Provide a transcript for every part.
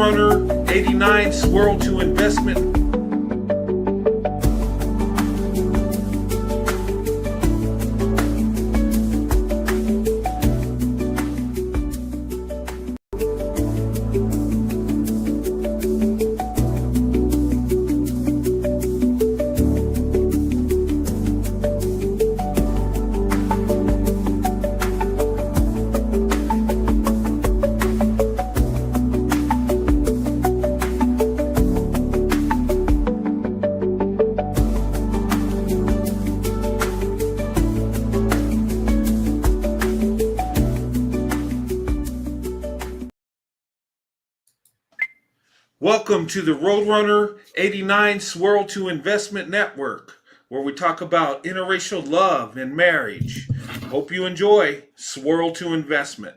Roadrunner 89 Swirl to Investment. Welcome to the Roadrunner 89 Swirl to Investment Network, where we talk about interracial love and marriage. Hope you enjoy Swirl to Investment.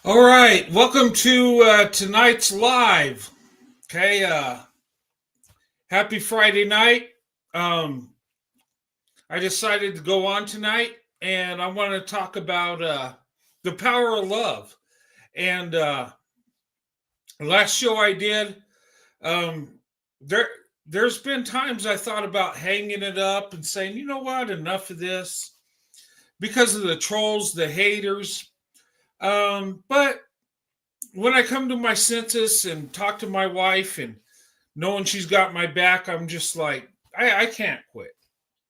All right, welcome to tonight's live. Okay, happy Friday night. I decided to go on tonight, and I want to talk about the power of love. And last show I did, there's been times I thought about hanging it up and saying, you know what, enough of this, because of the trolls, the haters. But when I come to my senses and talk to my wife and knowing she's got my back, I'm just like, I can't quit.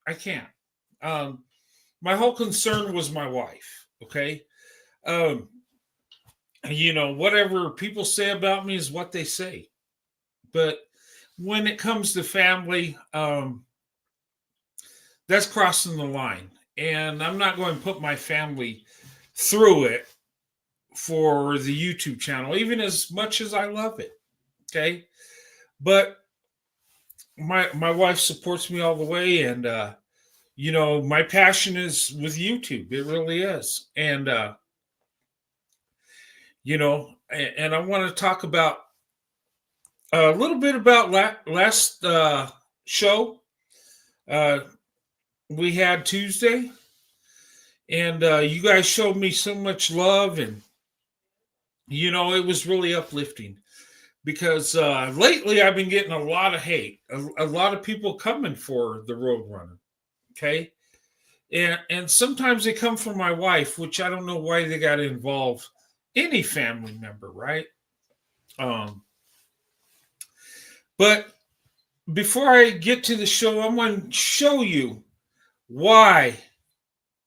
I can't. My whole concern was my wife. Okay. Whatever people say about me is what they say. But when it comes to family, that's crossing the line. And I'm not going to put my family through it for the YouTube channel, even as much as I love it. Okay. But my wife supports me all the way. And, my passion is with YouTube. It really is. And, and I want to talk about a little bit about last show we had Tuesday. And you guys showed me so much love, and it was really uplifting because lately I've been getting a lot of hate, a lot of people coming for the Roadrunner. Okay. And sometimes they come from my wife, which I don't know why they got to involve any family member, right? But before I get to the show, I want to show you why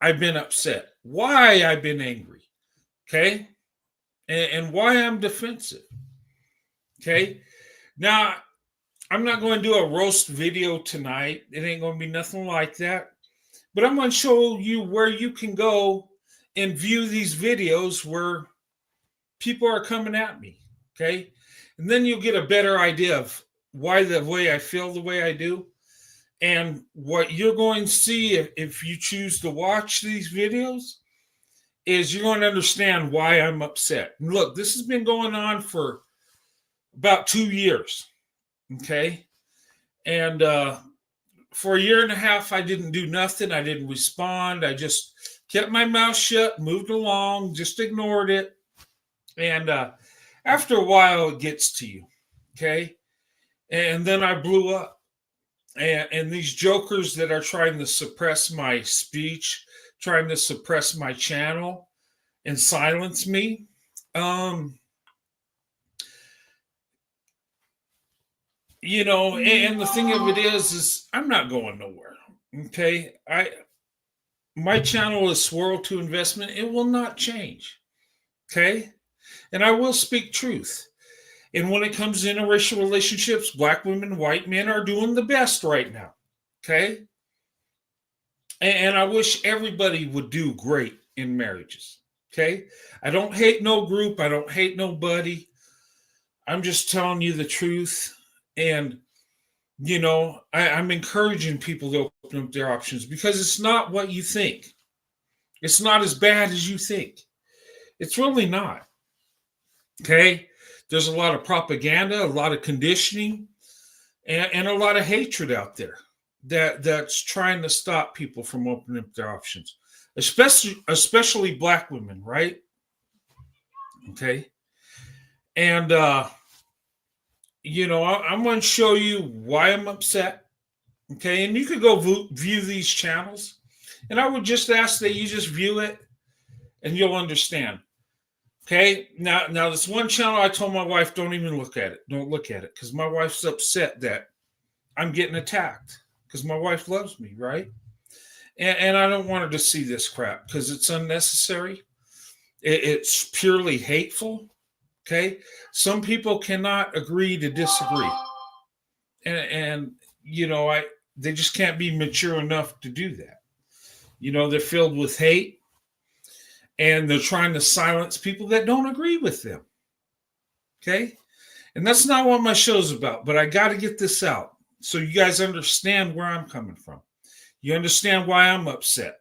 I've been upset, why I've been angry, okay? And why I'm defensive, okay? Now, I'm not going to do a roast video tonight. It ain't going to be nothing like that. But I'm going to show you where you can go and view these videos where people are coming at me. Okay. And then you'll get a better idea of why the way I feel the way I do. And what you're going to see if you choose to watch these videos is you're going to understand why I'm upset. And look, this has been going on for about 2 years. Okay. And for a year and a half, I didn't do nothing. I didn't respond. I just kept my mouth shut, moved along, just ignored it. And after a while, it gets to you. Okay. And then I blew up. And these jokers that are trying to suppress my speech, trying to suppress my channel and silence me, you know, and the thing of it is I'm not going nowhere. Okay. My channel is Swirl to Investment. It will not change. Okay. And I will speak truth. And when it comes to interracial relationships, black women, white men are doing the best right now. Okay. And I wish everybody would do great in marriages. Okay. I don't hate no group. I don't hate nobody. I'm just telling you the truth. And, you know, I'm encouraging people to open up their options because it's not what you think. It's not as bad as you think. It's really not. Okay. There's a lot of propaganda, a lot of conditioning, and a lot of hatred out there that's trying to stop people from opening up their options, especially black women, right? Okay. And you know, I'm going to show you why I'm upset. Okay. And you could go view these channels. And I would just ask that you just view it and you'll understand. Okay. Now this one channel, I told my wife, don't even look at it. Don't look at it. Because my wife's upset that I'm getting attacked. Because my wife loves me, right? And I don't want her to see this crap because it's unnecessary. It's purely hateful. Okay. Some people cannot agree to disagree. And you know, they just can't be mature enough to do that. You know, they're filled with hate and they're trying to silence people that don't agree with them. Okay. And that's not what my show's about, but I got to get this out so you guys understand where I'm coming from. You understand why I'm upset.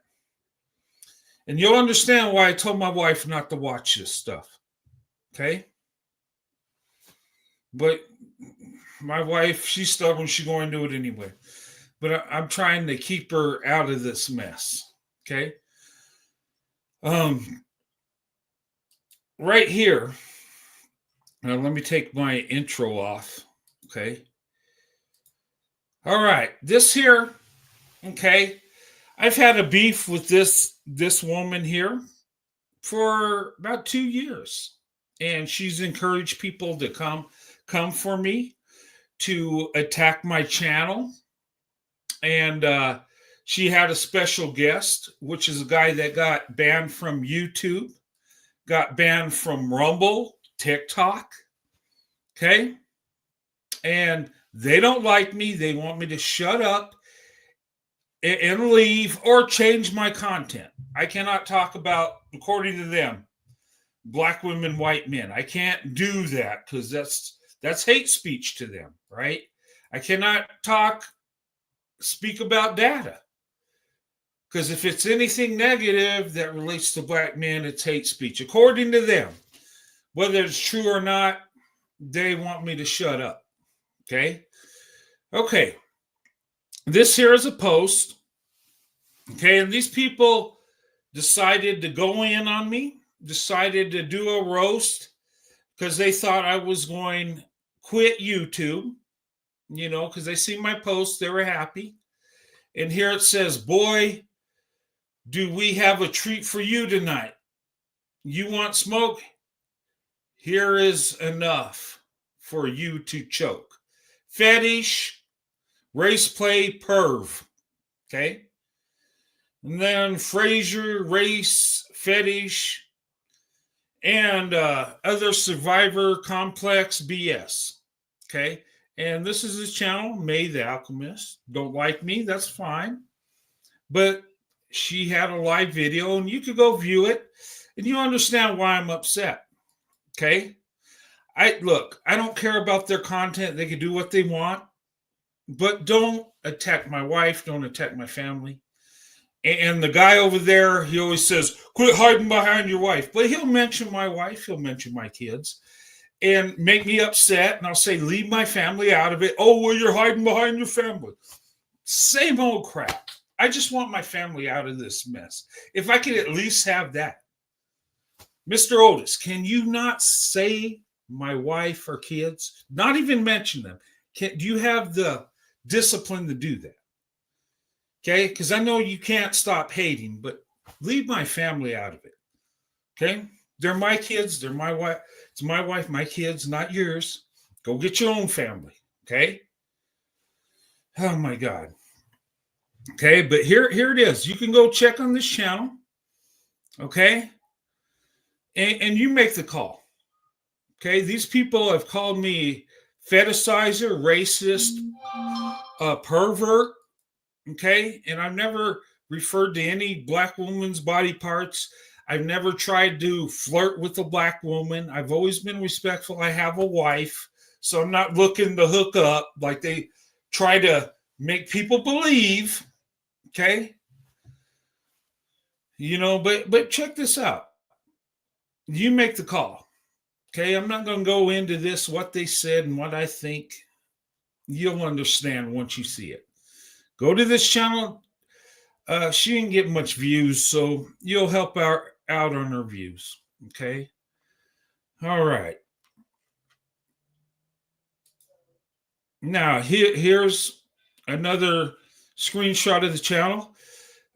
And you'll understand why I told my wife not to watch this stuff. Okay. But my wife, she's stubborn. She's going to do it anyway. But I'm trying to keep her out of this mess. Okay. Right here. Now let me take my intro off. Okay. All right. This here. Okay. I've had a beef with this woman here for about 2 years. And she's encouraged people to come for me, to attack my channel. And she had a special guest, which is a guy that got banned from YouTube, got banned from Rumble, TikTok. Okay. And they don't like me. They want me to shut up and leave or change my content. I cannot talk about, according to them, black women, white men. I can't do that because that's hate speech to them, right? I cannot speak about data because if it's anything negative that relates to black men, it's hate speech. According to them, whether it's true or not, they want me to shut up. Okay. This here is a post. Okay. And these people decided to go in on me, decided to do a roast because they thought I was going to quit YouTube, you know, because they see my post, they were happy. And here it says, boy, do we have a treat for you tonight. You want smoke? Here is enough for you to choke. Fetish, race play, perv. Okay. And then Fraser, race, fetish, and other survivor complex BS. Okay. And this is his channel, May the Alchemist. Don't like me, that's fine. But she had a live video, and you could go view it, and you understand why I'm upset. Okay? I don't care about their content. They can do what they want, but don't attack my wife, don't attack my family. And the guy over there, he always says, quit hiding behind your wife. But he'll mention my wife, he'll mention my kids, and make me upset. And I'll say, leave my family out of it. Oh, well, you're hiding behind your family. Same old crap. I just want my family out of this mess. If I could at least have that. Mr. Otis, can you not say my wife or kids? Not even mention them. Do you have the discipline to do that? Okay, because I know you can't stop hating, but leave my family out of it. Okay, they're my kids, they're my wife. It's my wife, my kids, not yours. Go get your own family. Okay. Oh my God. Okay, but here it is. You can go check on this channel. Okay, and you make the call. Okay, these people have called me fetishizer, racist, pervert. Okay, and I've never referred to any black woman's body parts. I've never tried to flirt with a black woman. I've always been respectful. I have a wife, so I'm not looking to hook up like they try to make people believe. Okay, but check this out. You make the call. Okay, I'm not going to go into this, what they said and what I think. You'll understand once you see it. Go to this channel. She didn't get much views, so you'll help out on her views. Okay. All right. Now here's another screenshot of the channel.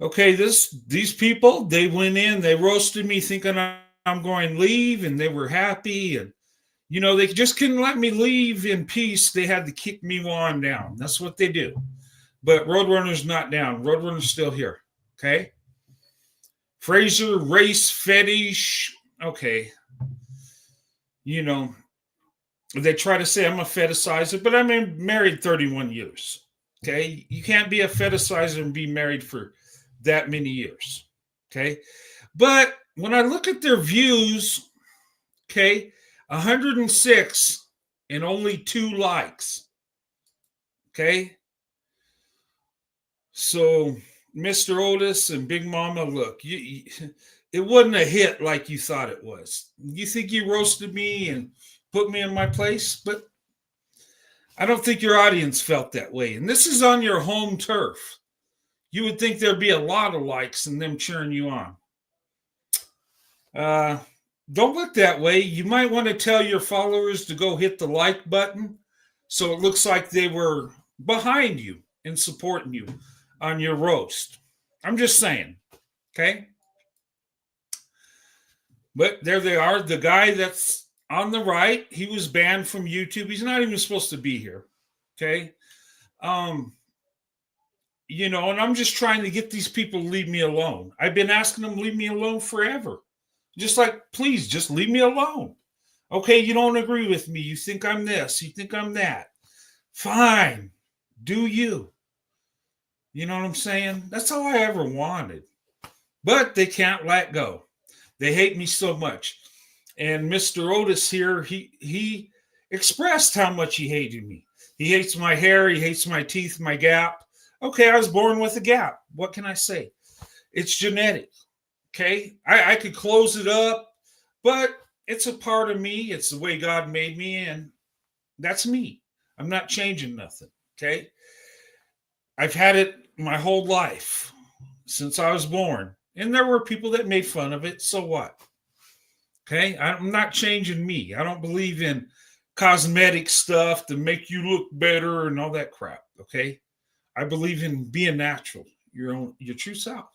Okay, these people, they went in, they roasted me thinking I'm going to leave, and they were happy, and they just couldn't let me leave in peace. They had to kick me while I'm down. That's what they do. But Roadrunner's not down. Roadrunner's still here. Okay. Fraser, race fetish. Okay. They try to say I'm a fetishizer, but I've been married 31 years. Okay. You can't be a fetishizer and be married for that many years. Okay. But when I look at their views, okay, 106 and only 2 likes. Okay. So, Mr. Otis and Big Mama, look, it wasn't a hit like you thought it was. You think you roasted me and put me in my place, but I don't think your audience felt that way. And this is on your home turf. You would think there'd be a lot of likes and them cheering you on. Don't look that way. You might want to tell your followers to go hit the like button so it looks like they were behind you and supporting you on your roast. I'm just saying. Okay. But there they are. The guy that's on the right, he was banned from YouTube. He's not even supposed to be here. Okay. And I'm just trying to get these people to leave me alone. I've been asking them to leave me alone forever. Just like, please, just leave me alone. Okay, you don't agree with me. You think I'm this. You think I'm that. Fine. Do you. You know what I'm saying? That's all I ever wanted. But they can't let go. They hate me so much. And Mr. Otis here, he expressed how much he hated me. He hates my hair. He hates my teeth, my gap. Okay, I was born with a gap. What can I say? It's genetic. Okay, I could close it up, but it's a part of me. It's the way God made me, and that's me. I'm not changing nothing. Okay, I've had it my whole life since I was born, and there were people that made fun of it. So what? Okay, I'm not changing me. I don't believe in cosmetic stuff to make you look better and all that crap. Okay, I believe in being natural, your true self.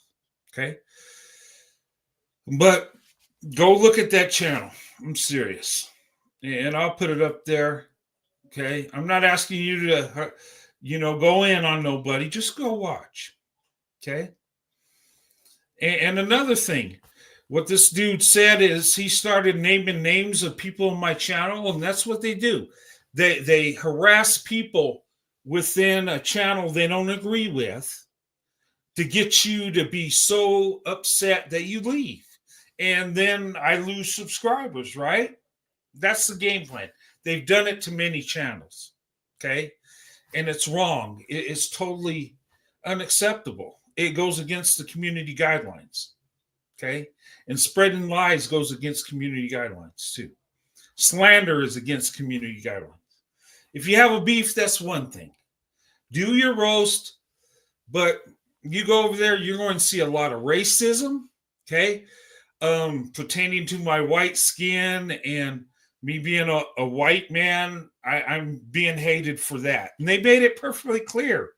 Okay. But go look at that channel. I'm serious. And I'll put it up there. Okay. I'm not asking you to, go in on nobody. Just go watch. Okay. And another thing, what this dude said is he started naming names of people in my channel, and that's what they do. They harass people within a channel they don't agree with to get you to be so upset that you leave. And then I lose subscribers, right? That's the game plan. They've done it to many channels. Okay. And it's wrong. It's totally unacceptable. It goes against the community guidelines. Okay. And spreading lies goes against community guidelines too. Slander is against community guidelines. If you have a beef, that's one thing. Do your roast, but you go over there, you're going to see a lot of racism, okay, pertaining to my white skin and me being a white man. I'm being hated for that. And they made it perfectly clear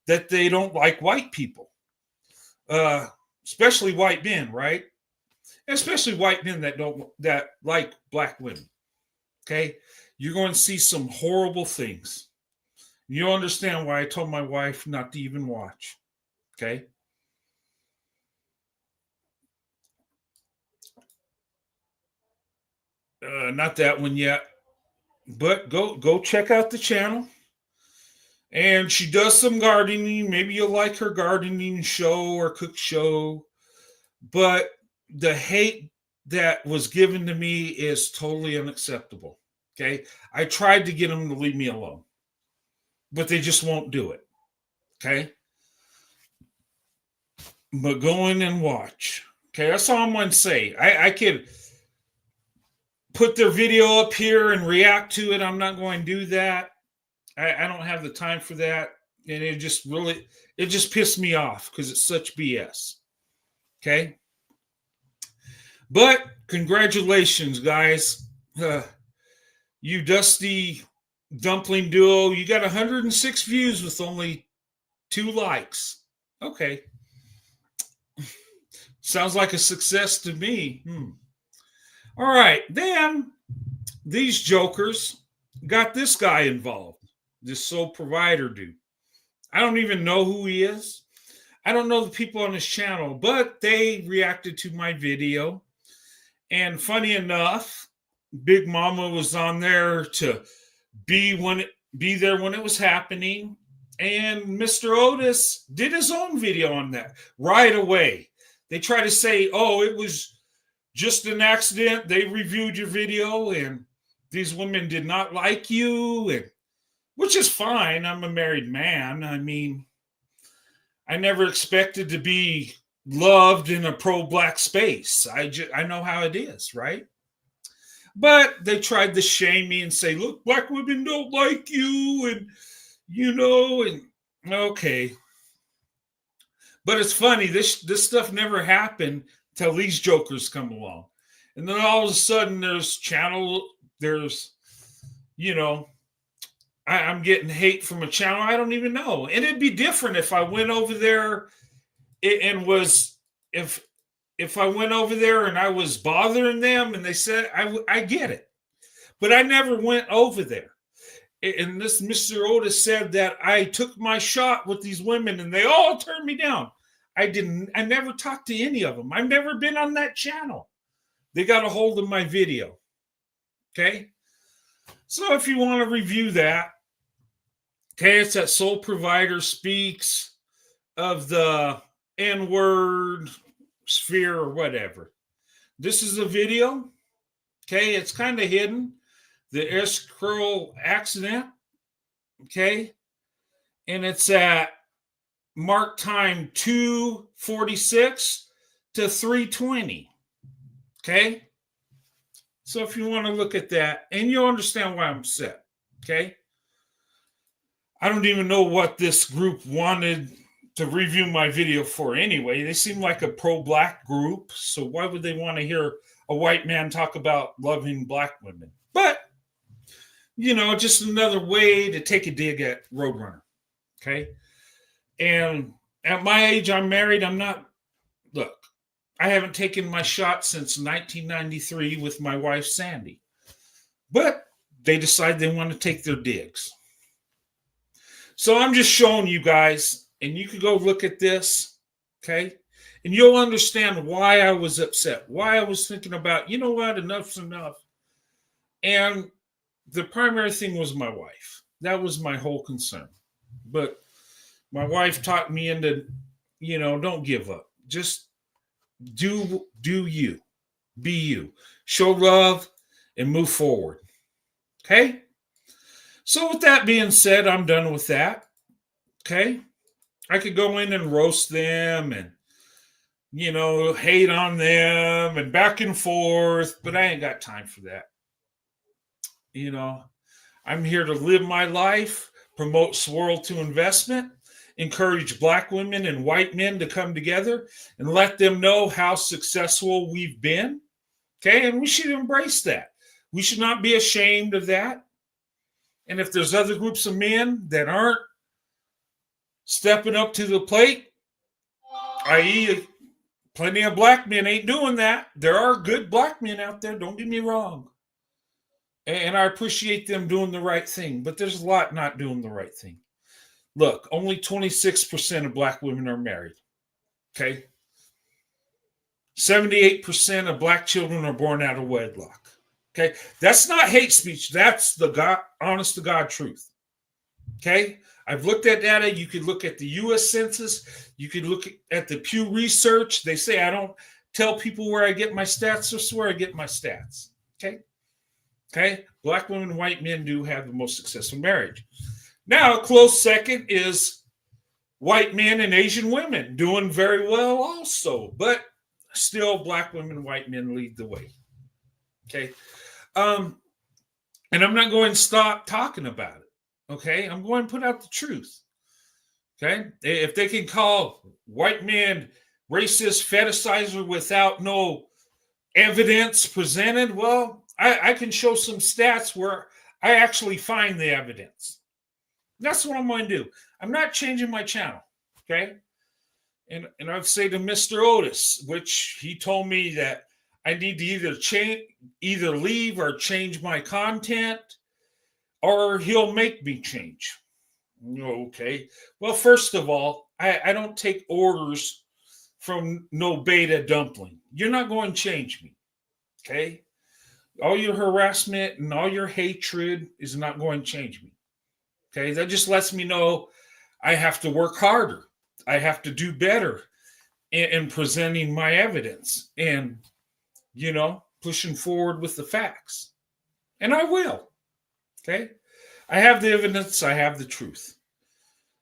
that they don't like white people, especially white men, right? Especially white men that like black women. Okay, you're going to see some horrible things. You'll understand why I told my wife not to even watch. Okay. Not that one yet, but go check out the channel. And she does some gardening. Maybe you'll like her gardening show or cook show. But the hate that was given to me is totally unacceptable. Okay. I tried to get them to leave me alone, but they just won't do it. Okay. But go in and watch. Okay. That's all I'm going to say. I could put their video up here and react to it. I'm not going to do that. I don't have the time for that. And it just pissed me off because it's such BS. Okay. But congratulations, guys. You Dusty Dumpling Duo, you got 106 views with only 2 likes. Okay. Sounds like a success to me. All right. Then these jokers got this guy involved, this sole provider dude. I don't even know who he is. I don't know the people on his channel, but they reacted to my video. And funny enough, Big Mama was on there to be there when it was happening. And Mr. Otis did his own video on that right away. They try to say, oh, it was just an accident. They reviewed your video and these women did not like you, and which is fine. I'm a married man. I mean, I never expected to be loved in a pro-black space. I know how it is, right? But they tried to shame me and say, look, black women don't like you, and and okay. But it's funny, this stuff never happened till these jokers come along. And then all of a sudden I'm getting hate from a channel I don't even know. And it'd be different if I went over there and was if I went over there and I was bothering them and they said I get it. But I never went over there. And this Mr. Otis said that I took my shot with these women and they all turned me down. I never talked to any of them. I've never been on that channel. They got a hold of my video. Okay. So if you want to review that, okay, it's that Sole Provider Speaks of the N-word sphere or whatever. This is a video. Okay. It's kind of hidden. The S-curl accident, okay, and it's at mark time 2:46 to 3:20, okay. So if you want to look at that, and you'll understand why I'm upset, okay. I don't even know what this group wanted to review my video for anyway. They seem like a pro-black group, so why would they want to hear a white man talk about loving black women? But just another way to take a dig at Roadrunner. Okay. And at my age, I'm married. I haven't taken my shot since 1993 with my wife, Sandy. But they decide they want to take their digs. So I'm just showing you guys, and you can go look at this. Okay. And you'll understand why I was upset, why I was thinking about, enough's enough. And the primary thing was my wife. That was my whole concern. But my wife taught me into, don't give up. Just do you. Be you. Show love and move forward. Okay? So with that being said, I'm done with that. Okay? I could go in and roast them and hate on them and back and forth, but I ain't got time for that. I'm here to live my life, promote Swirl to investment, encourage Black women and white men to come together and let them know how successful we've been. Okay, and we should embrace that. We should not be ashamed of that. And if there's other groups of men that aren't stepping up to the plate, i.e., plenty of Black men ain't doing that. There are good Black men out there, don't get me wrong. And I appreciate them doing the right thing, but there's a lot not doing the right thing. Look, only 26% of Black women are married. Okay? 78% of Black children are born out of wedlock. Okay? That's not hate speech. That's the honest to God truth. Okay? I've looked at data. You could look at the U.S. Census. You could look at the Pew Research. They say I don't tell people where I get my stats. Or where I get my stats. Okay? Okay? Black women and white men do have the most successful marriage. Now, a close second is white men and Asian women doing very well also. But still, Black women and white men lead the way. Okay? And I'm not going to stop talking about it. Okay? I'm going to put out the truth. Okay? If they can call white men racist fetishizer without no evidence presented, well, I can show some stats where I actually find the evidence. That's what I'm going to do. I'm not changing my channel. Okay? And I'd say to Mr. Otis, which he told me that I need to either leave or change my content, or he'll make me change. Okay. Well, first of all, I don't take orders from no beta dumpling. You're not going to change me. Okay. All your harassment and all your hatred is not going to change me. Okay. That just lets me know I have to work harder. I have to do better in presenting my evidence and, pushing forward with the facts. And I will. Okay. I have the evidence. I have the truth.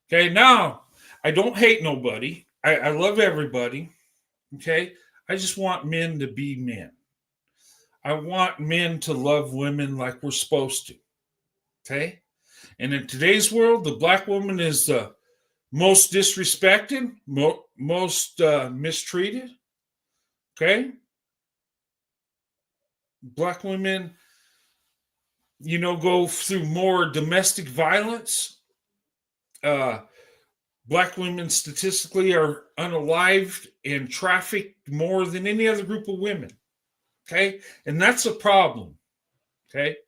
Okay. Now, I don't hate nobody. I love everybody. Okay. I just want men to be men. I want men to love women like we're supposed to. Okay. And in today's world, the Black woman is the most disrespected, most mistreated. Okay. Black women, go through more domestic violence. Black women statistically are unalived and trafficked more than any other group of women. Okay. And that's a problem. Okay.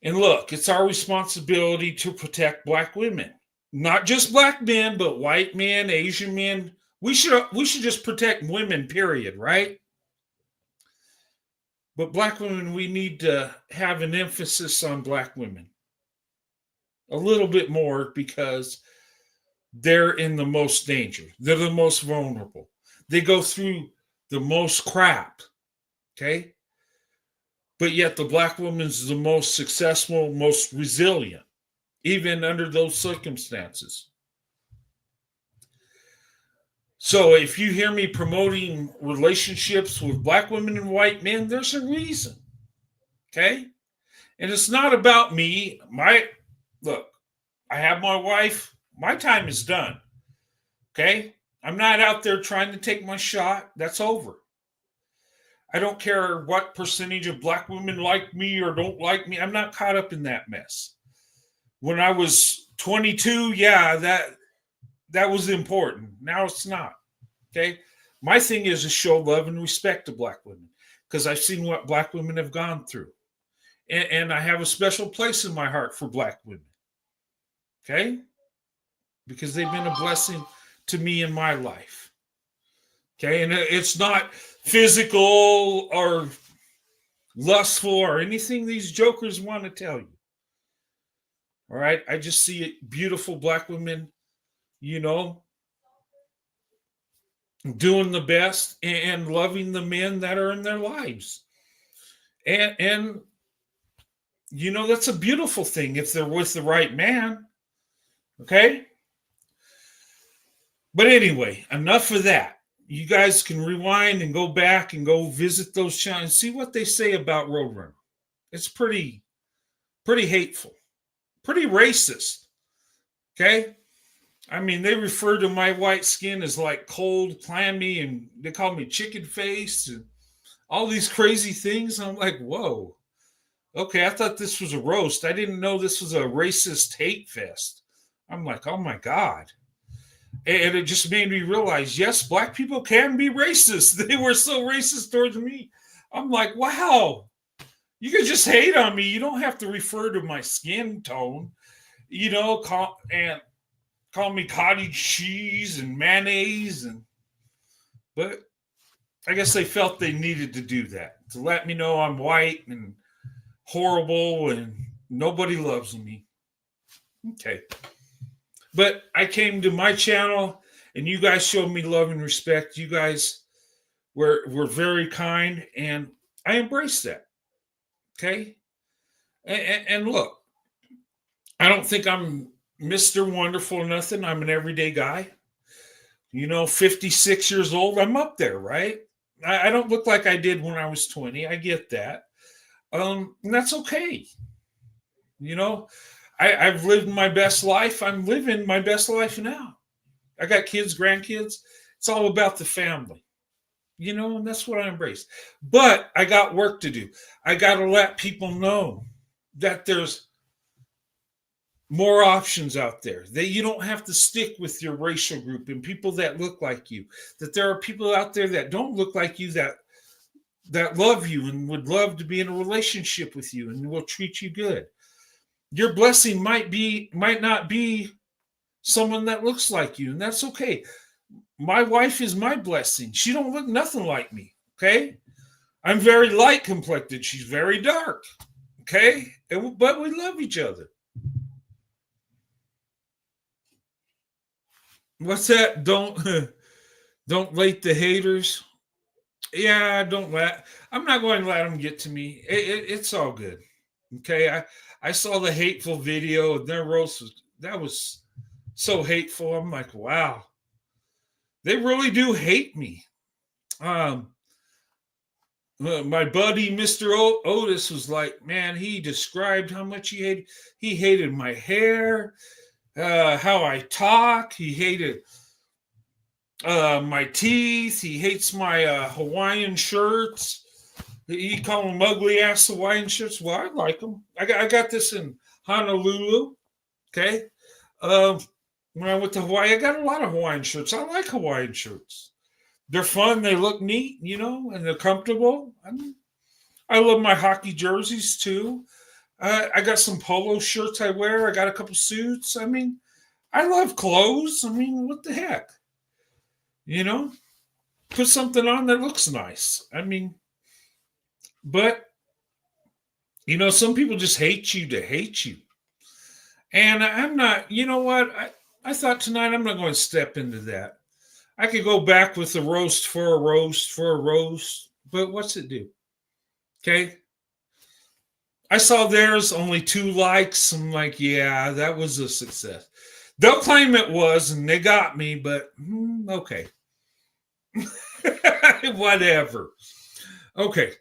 And look, it's our responsibility to protect Black women. Not just Black men, but white men, Asian men. We should just protect women, period, right? But Black women, we need to have an emphasis on Black women. A little bit more because they're in the most danger. They're the most vulnerable. They go through the most crap. Okay? But yet the Black woman is the most successful, most resilient, even under those circumstances. So if you hear me promoting relationships with Black women and white men, there's a reason. Okay? And it's not about me. Look, I have my wife. My time is done. Okay? I'm not out there trying to take my shot. That's over. I don't care what percentage of Black women like me or don't like me. I'm not caught up in that mess. When I was 22, yeah, that was important. Now it's not. Okay? My thing is to show love and respect to Black women because I've seen what Black women have gone through. And I have a special place in my heart for Black women. Okay? Because they've been a blessing to me in my life. Okay? And it's not physical or lustful or anything these jokers want to tell you. All right. I just see it, beautiful black women, you know, doing the best and loving the men that are in their lives. And that's a beautiful thing if they're with the right man. Okay. But anyway, enough of that. You guys can rewind and go back and go visit those channels and see what they say about Roadrunner. It's pretty hateful, pretty racist. Okay. I mean, they refer to my white skin as like cold, clammy, and they call me chicken face and all these crazy things. I'm like, whoa. Okay, I thought this was a roast. I didn't know this was a racist hate fest. I'm like, oh my God. And it just made me realize, yes, black people can be racist. They were so racist towards me. I'm like, wow, you can just hate on me. You don't have to refer to my skin tone, call me cottage cheese and mayonnaise. But I guess they felt they needed to do that to let me know I'm white and horrible and nobody loves me. Okay. But I came to my channel and you guys showed me love and respect. You guys were very kind and I embraced that. Okay. And look, I don't think I'm Mr. Wonderful or nothing. I'm an everyday guy. 56 years old. I'm up there, right? I don't look like I did when I was 20. I get that. And that's okay. I've lived my best life. I'm living my best life now. I got kids, grandkids. It's all about the family, and that's what I embrace. But I got work to do. I got to let people know that there's more options out there, that you don't have to stick with your racial group and people that look like you, that there are people out there that don't look like you that love you and would love to be in a relationship with you and will treat you good. Your blessing might not be someone that looks like you, and that's okay. My wife is my blessing. She don't look nothing like me. Okay. I'm very light complected. She's very dark. Okay. But we love each other. What's that? Don't let the haters. Yeah, I'm not going to let them get to me. It's all good. Okay. I saw the hateful video and their roast was so hateful. I'm like, wow, they really do hate me. My buddy Mr. Otis was like, man, he described how much he hated my hair, how I talk. He hated my teeth. He hates my Hawaiian shirts. He called them ugly ass Hawaiian shirts. Well, I like them. I got this in Honolulu. Okay. When I went to Hawaii, I got a lot of Hawaiian shirts. I like Hawaiian shirts. They're fun. They look neat, and they're comfortable. I love my hockey jerseys too. I got some polo shirts I wear. I got a couple suits. I mean, I love clothes. I mean, what the heck? Put something on that looks nice. I mean, but, some people just hate you to hate you. And I'm not, you know what? I thought tonight I'm not going to step into that. I could go back with a roast for a roast for a roast, but what's it do? Okay. I saw theirs only 2 likes. I'm like, yeah, that was a success. They'll claim it was, and they got me, but okay. Whatever. Okay.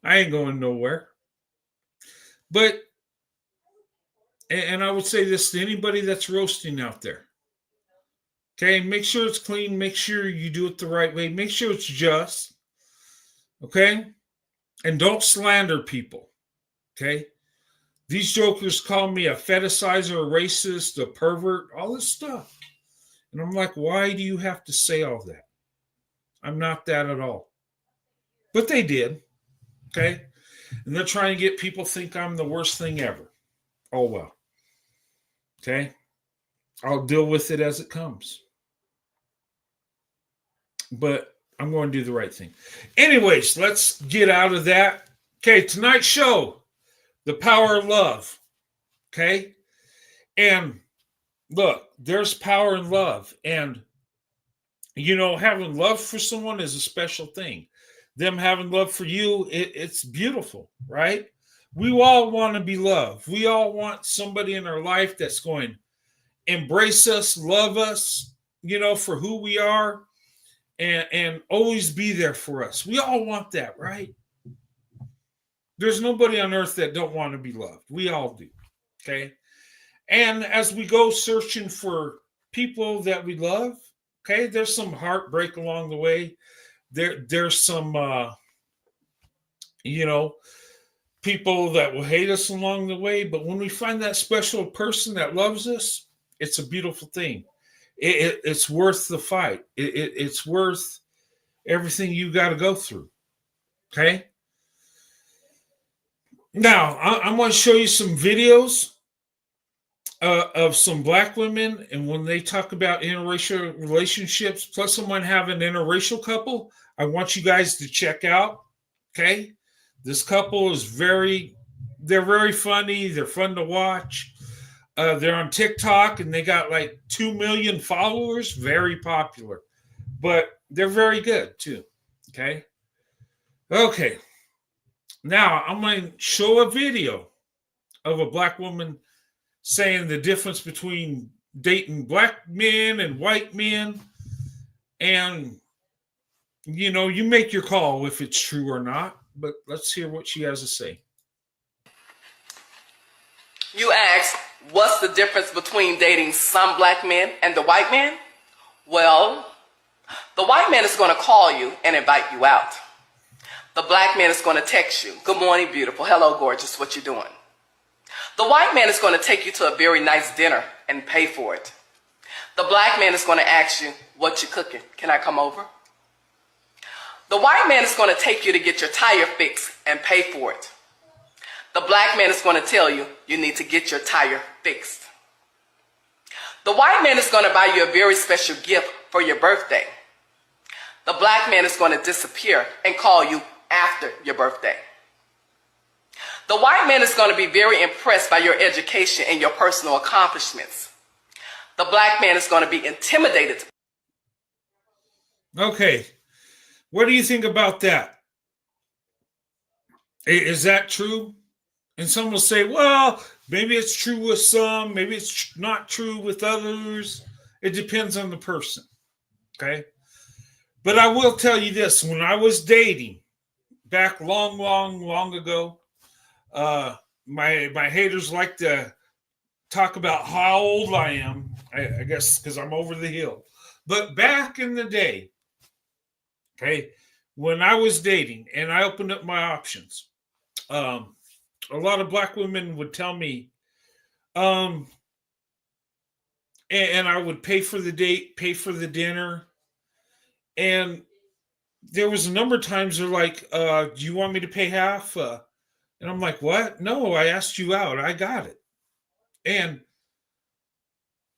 I ain't going nowhere. But, and I would say this to anybody that's roasting out there. Okay, make sure it's clean. Make sure you do it the right way. Make sure it's just. Okay? And don't slander people. Okay? These jokers call me a fetishizer, a racist, a pervert, all this stuff. And I'm like, why do you have to say all that? I'm not that at all. But they did. Okay? And they're trying to get people to think I'm the worst thing ever. Oh, well. Okay? I'll deal with it as it comes. But I'm going to do the right thing. Anyways, let's get out of that. Okay, tonight's show, the power of love. Okay, and look, there's power in love, and having love for someone is a special thing. Them having love for you, it's beautiful, right? We all want to be loved. We all want somebody in our life that's going to embrace us, love us, for who we are, and always be there for us. We all want that, right? There's nobody on earth that don't want to be loved. We all do. Okay. And as we go searching for people that we love, okay, there's some heartbreak along the way. There's some you know, people that will hate us along the way. But when we find that special person that loves us, it's a beautiful thing. It's worth the fight. It's worth everything you got to go through. Okay. Now, I'm going to show you some videos of some black women. And when they talk about interracial relationships, plus someone have an interracial couple, I want you guys to check out. Okay. This couple is they're very funny. They're fun to watch. They're on TikTok and they got like 2 million followers. Very popular, but they're very good too. Okay. Okay. Now I'm going to show a video of a black woman saying the difference between dating black men and white men. And, you make your call if it's true or not. But let's hear what she has to say. You asked, what's the difference between dating some black men and the white man? Well, the white man is going to call you and invite you out. The black man is going to text you, good morning, beautiful. Hello, gorgeous. What you doing? The white man is going to take you to a very nice dinner and pay for it. The black man is going to ask you, what you cooking? Can I come over? The white man is going to take you to get your tire fixed and pay for it. The black man is going to tell you, you need to get your tire fixed. The white man is going to buy you a very special gift for your birthday. The black man is going to disappear and call you after your birthday. The white man is going to be very impressed by your education and your personal accomplishments. The black man is going to be intimidated. Okay. What do you think about that? Is that true? And some will say, well, maybe it's true with some, maybe it's not true with others. It depends on the person. Okay. But I will tell you this, when I was dating back long ago, my haters like to talk about how old I am, I guess because I'm over the hill. But back in the day, okay, when I was dating and I opened up my options, a lot of black women would tell me, and I would pay for the date, pay for the dinner. And there was a number of times they're like, do you want me to pay half? And I'm like, what? No, I asked you out. I got it. And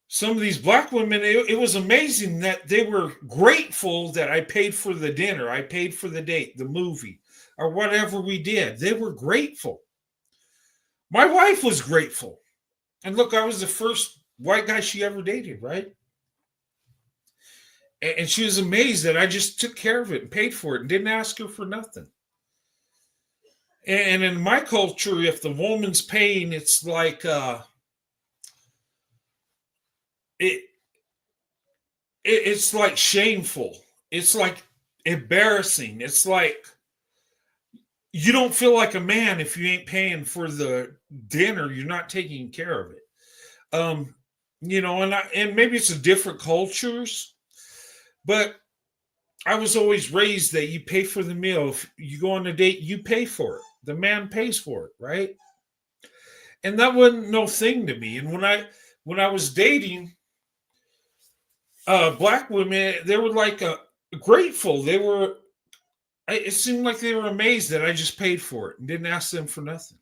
some of these black women, it was amazing that they were grateful that I paid for the dinner. I paid for the date, the movie, or whatever we did. They were grateful. My wife was grateful. And look, I was the first white guy she ever dated, right? And she was amazed that I just took care of it and paid for it and didn't ask her for nothing. And in my culture, if the woman's paying, it's like it's like shameful. It's like embarrassing. It's like you don't feel like a man if you ain't paying for the dinner. You're not taking care of it. And maybe it's a different cultures, but I was always raised that you pay for the meal. If you go on a date, you pay for it. The man pays for it, right? And that wasn't no thing to me. And when I was dating black women, they were like grateful. It seemed like they were amazed that I just paid for it and didn't ask them for nothing.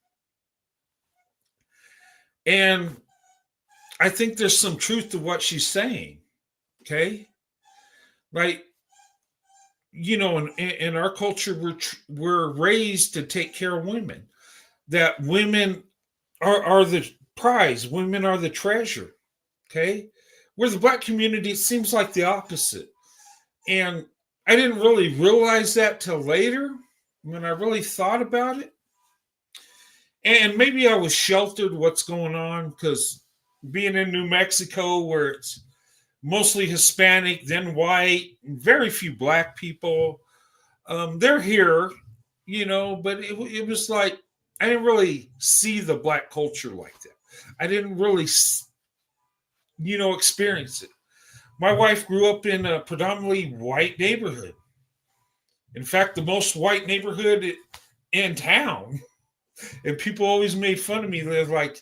And I think there's some truth to what she's saying. Okay. Like, in our culture, we're raised to take care of women. That women are the prize. Women are the treasure. Okay, where the black community, it seems like the opposite. And I didn't really realize that till later when I really thought about it. And maybe I was sheltered what's going on because being in New Mexico, where it's mostly Hispanic, then white, very few black people. They're here, but it was like I didn't really see the black culture like that. I didn't really, experience it. My wife grew up in a predominantly white neighborhood. In fact, the most white neighborhood in town. And people always made fun of me. They're like,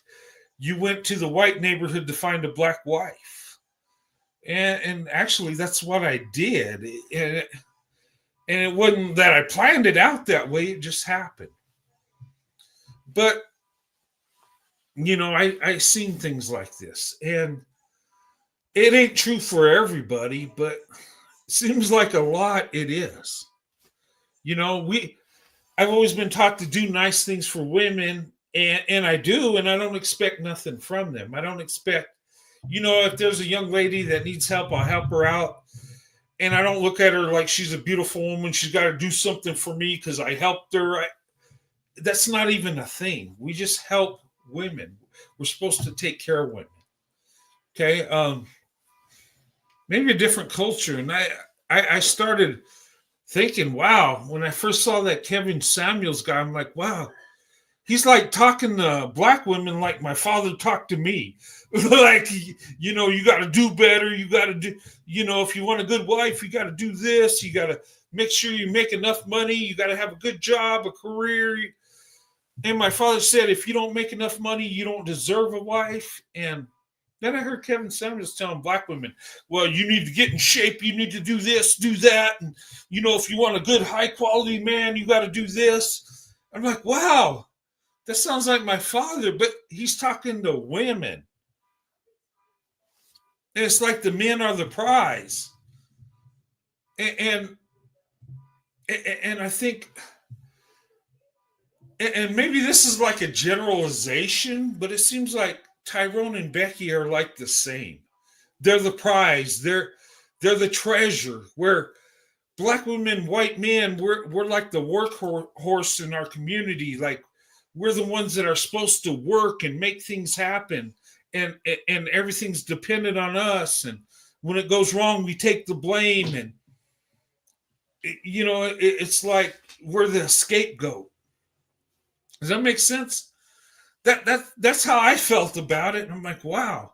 you went to the white neighborhood to find a black wife. And actually, that's what I did. And it wasn't that I planned it out that way. It just happened. But, I seen things like this. And it ain't true for everybody, but it seems like a lot it is. I've always been taught to do nice things for women, and I do, and I don't expect nothing from them. I don't expect, if there's a young lady that needs help, I'll help her out. And I don't look at her like she's a beautiful woman. She's got to do something for me because I helped her. That's not even a thing. We just help women. We're supposed to take care of women. Okay. Maybe a different culture. And I started thinking, wow, when I first saw that Kevin Samuels guy, I'm like, wow, he's like talking to black women like my father talked to me. Like, you got to do better. You got to do, if you want a good wife, you got to do this. You got to make sure you make enough money. You got to have a good job, a career. And my father said, if you don't make enough money, you don't deserve a wife. And then I heard Kevin Samuels telling black women, well, you need to get in shape. You need to do this, do that. And, if you want a good, high quality man, you got to do this. I'm like, wow, that sounds like my father, but he's talking to women. And it's like the men are the prize. And I think, and maybe this is like a generalization, but it seems like Tyrone and Becky are like the same. They're the prize. They're the treasure. Where black women, white men, we're like the workhorse in our community. Like we're the ones that are supposed to work and make things happen, and everything's dependent on us. And when it goes wrong, we take the blame. And it's like we're the scapegoat. Does that make sense? That's how I felt about it. And I'm like, wow,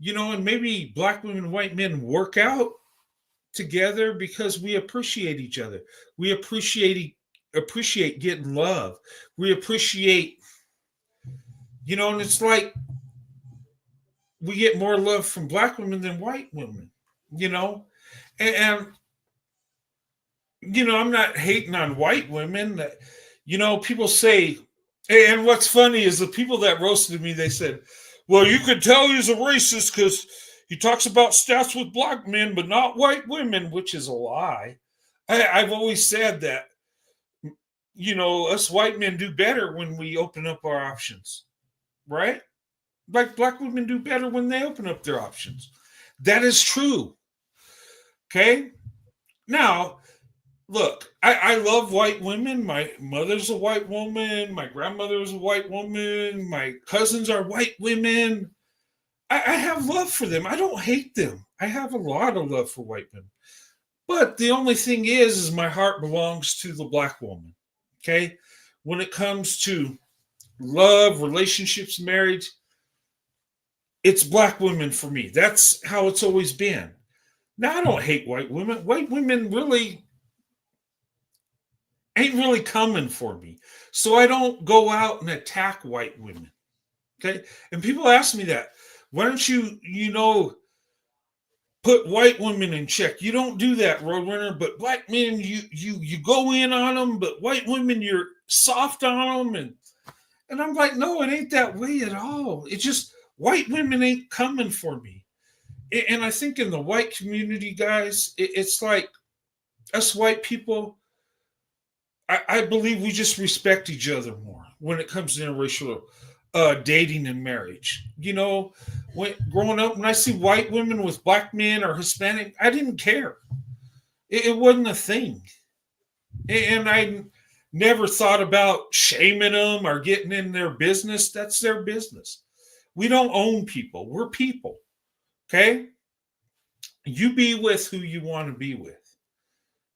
and maybe black women and white men work out together because we appreciate each other. We appreciate getting love. We appreciate, and it's like we get more love from black women than white women, and I'm not hating on white women. People say, and what's funny is the people that roasted me, they said, well, you could tell he's a racist because he talks about stats with black men, but not white women, which is a lie. I've always said that, us white men do better when we open up our options, right? Like black women do better when they open up their options. That is true. Okay. Now, look, I love white women. My mother's a white woman. My grandmother is a white woman. My cousins are white women. I have love for them. I don't hate them. I have a lot of love for white women. But the only thing is my heart belongs to the black woman. Okay? When it comes to love, relationships, marriage, it's black women for me. That's how it's always been. Now, I don't hate white women. White women really ain't really coming for me. So I don't go out and attack white women. Okay? And people ask me that. Why don't you, put white women in check? You don't do that, Roadrunner, but black men, you go in on them, but white women, you're soft on them. And I'm like, no, it ain't that way at all. It's just white women ain't coming for me. And I think in the white community, guys, it's like Us white people, I believe we just respect each other more when it comes to interracial dating and marriage. You know, when growing up, when I see white women with black men or Hispanic, I didn't care. It wasn't a thing, and I never thought about shaming them or getting in their business. That's their business. We don't own people. We're people. Okay, you be with who you want to be with.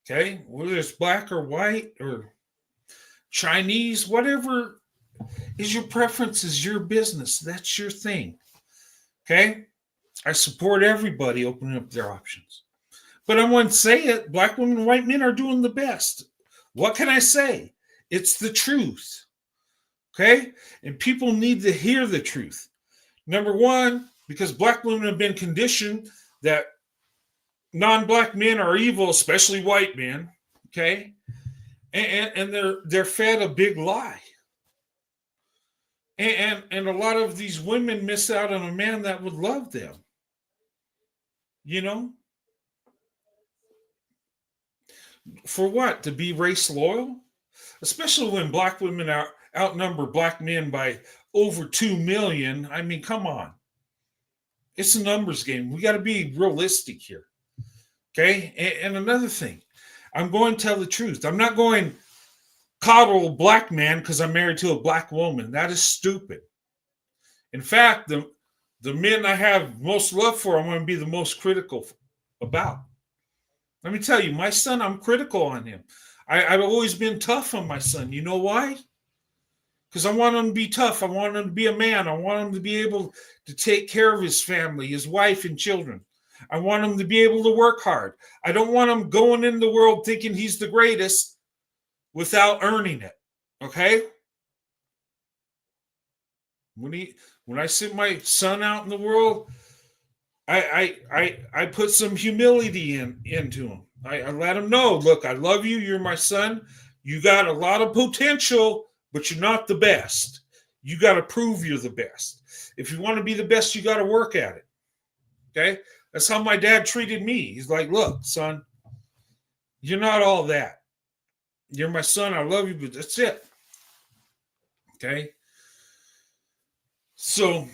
Okay, whether it's black or white or Chinese, whatever is your preference is your business. That's your thing. Okay, I support everybody opening up their options. But I want to say it, black women and white men are doing the best. What can I say? It's the truth. Okay? And people need to hear the truth. Number one, because black women have been conditioned that non-black men are evil, especially white men. Okay? And they're fed a big lie. And a lot of these women miss out on a man that would love them. You know? For what? To be race loyal? Especially when black women outnumber black men by over 2 million. I mean, come on. It's a numbers game. We got to be realistic here. Okay? And another thing, I'm going to tell the truth. I'm not going coddle a black man because I'm married to a black woman. That is stupid. In fact, the men I have most love for, I'm going to be the most critical about. Let me tell you, my son, I'm critical on him. I've always been tough on my son. You know why? Because I want him to be tough. I want him to be a man. I want him to be able to take care of his family, his wife, and children. I want him to be able to work hard. I don't want him going in the world thinking he's the greatest without earning it. Okay? When I send my son out in the world, I put some humility into him. I let him know, look, I love you. You're my son. You got a lot of potential, but you're not the best. You got to prove you're the best. If you want to be the best, you got to work at it. Okay? That's how my dad treated me. He's like, look, son, you're not all that. You're my son. I love you, but that's it. Okay? So,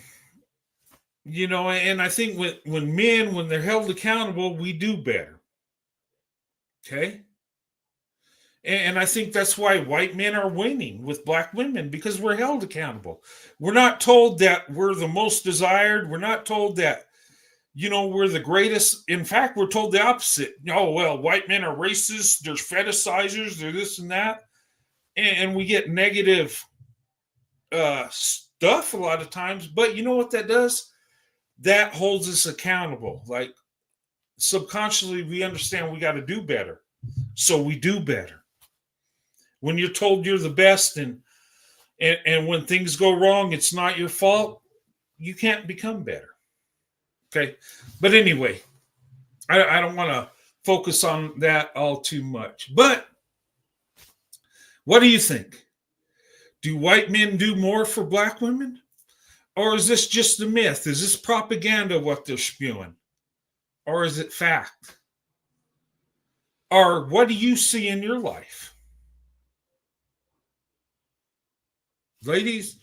you know, and I think when men, when they're held accountable, we do better. Okay? And I think that's why white men are winning with black women, because we're held accountable. We're not told that we're the most desired. We're not told that, you know, we're the greatest. In fact, we're told the opposite. Oh, well, white men are racist. They're fetishizers. They're this and that. And we get negative stuff a lot of times. But you know what that does? That holds us accountable. Like, subconsciously, we understand we got to do better. So we do better. When you're told you're the best and when things go wrong, it's not your fault, you can't become better. Okay? But anyway, I don't want to focus on that all too much. But what do you think? Do white men do more for black women? Or is this just a myth? Is this propaganda what they're spewing? Or is it fact? Or what do you see in your life? Ladies,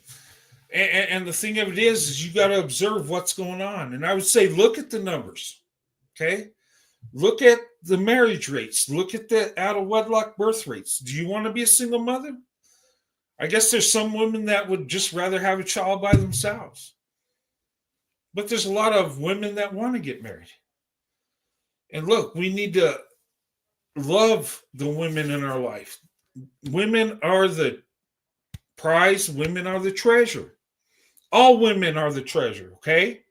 and the thing of it is you got to observe what's going on. And I would say, look at the numbers. Okay? Look at the marriage rates. Look at the out of wedlock birth rates. Do you want to be a single mother? I guess there's some women that would just rather have a child by themselves. But there's a lot of women that want to get married. And look, we need to love the women in our life. Women are the prize. Women are the treasure. All women are the treasure, okay?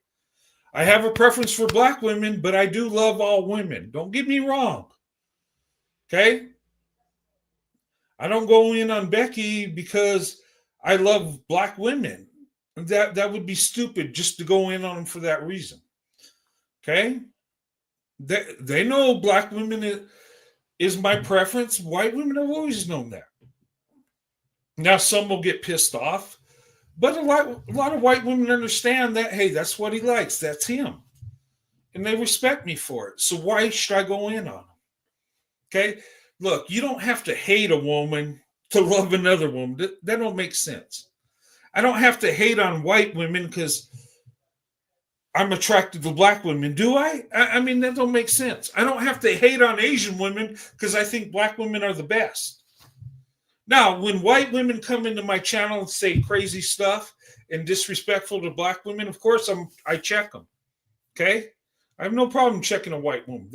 I have a preference for black women, but I do love all women. Don't get me wrong, okay? I don't go in on Becky because I love black women. That would be stupid just to go in on them for that reason, okay? They know black women is my preference. White women have always known that. Now, some will get pissed off, but a lot of white women understand that, hey, that's what he likes. That's him. And they respect me for it. So why should I go in on them? Okay? Look, you don't have to hate a woman to love another woman. That don't make sense. I don't have to hate on white women because I'm attracted to black women. Do I? I mean, that don't make sense. I don't have to hate on Asian women because I think black women are the best. Now, when white women come into my channel and say crazy stuff and disrespectful to black women, of course I check them. Okay? I have no problem checking a white woman.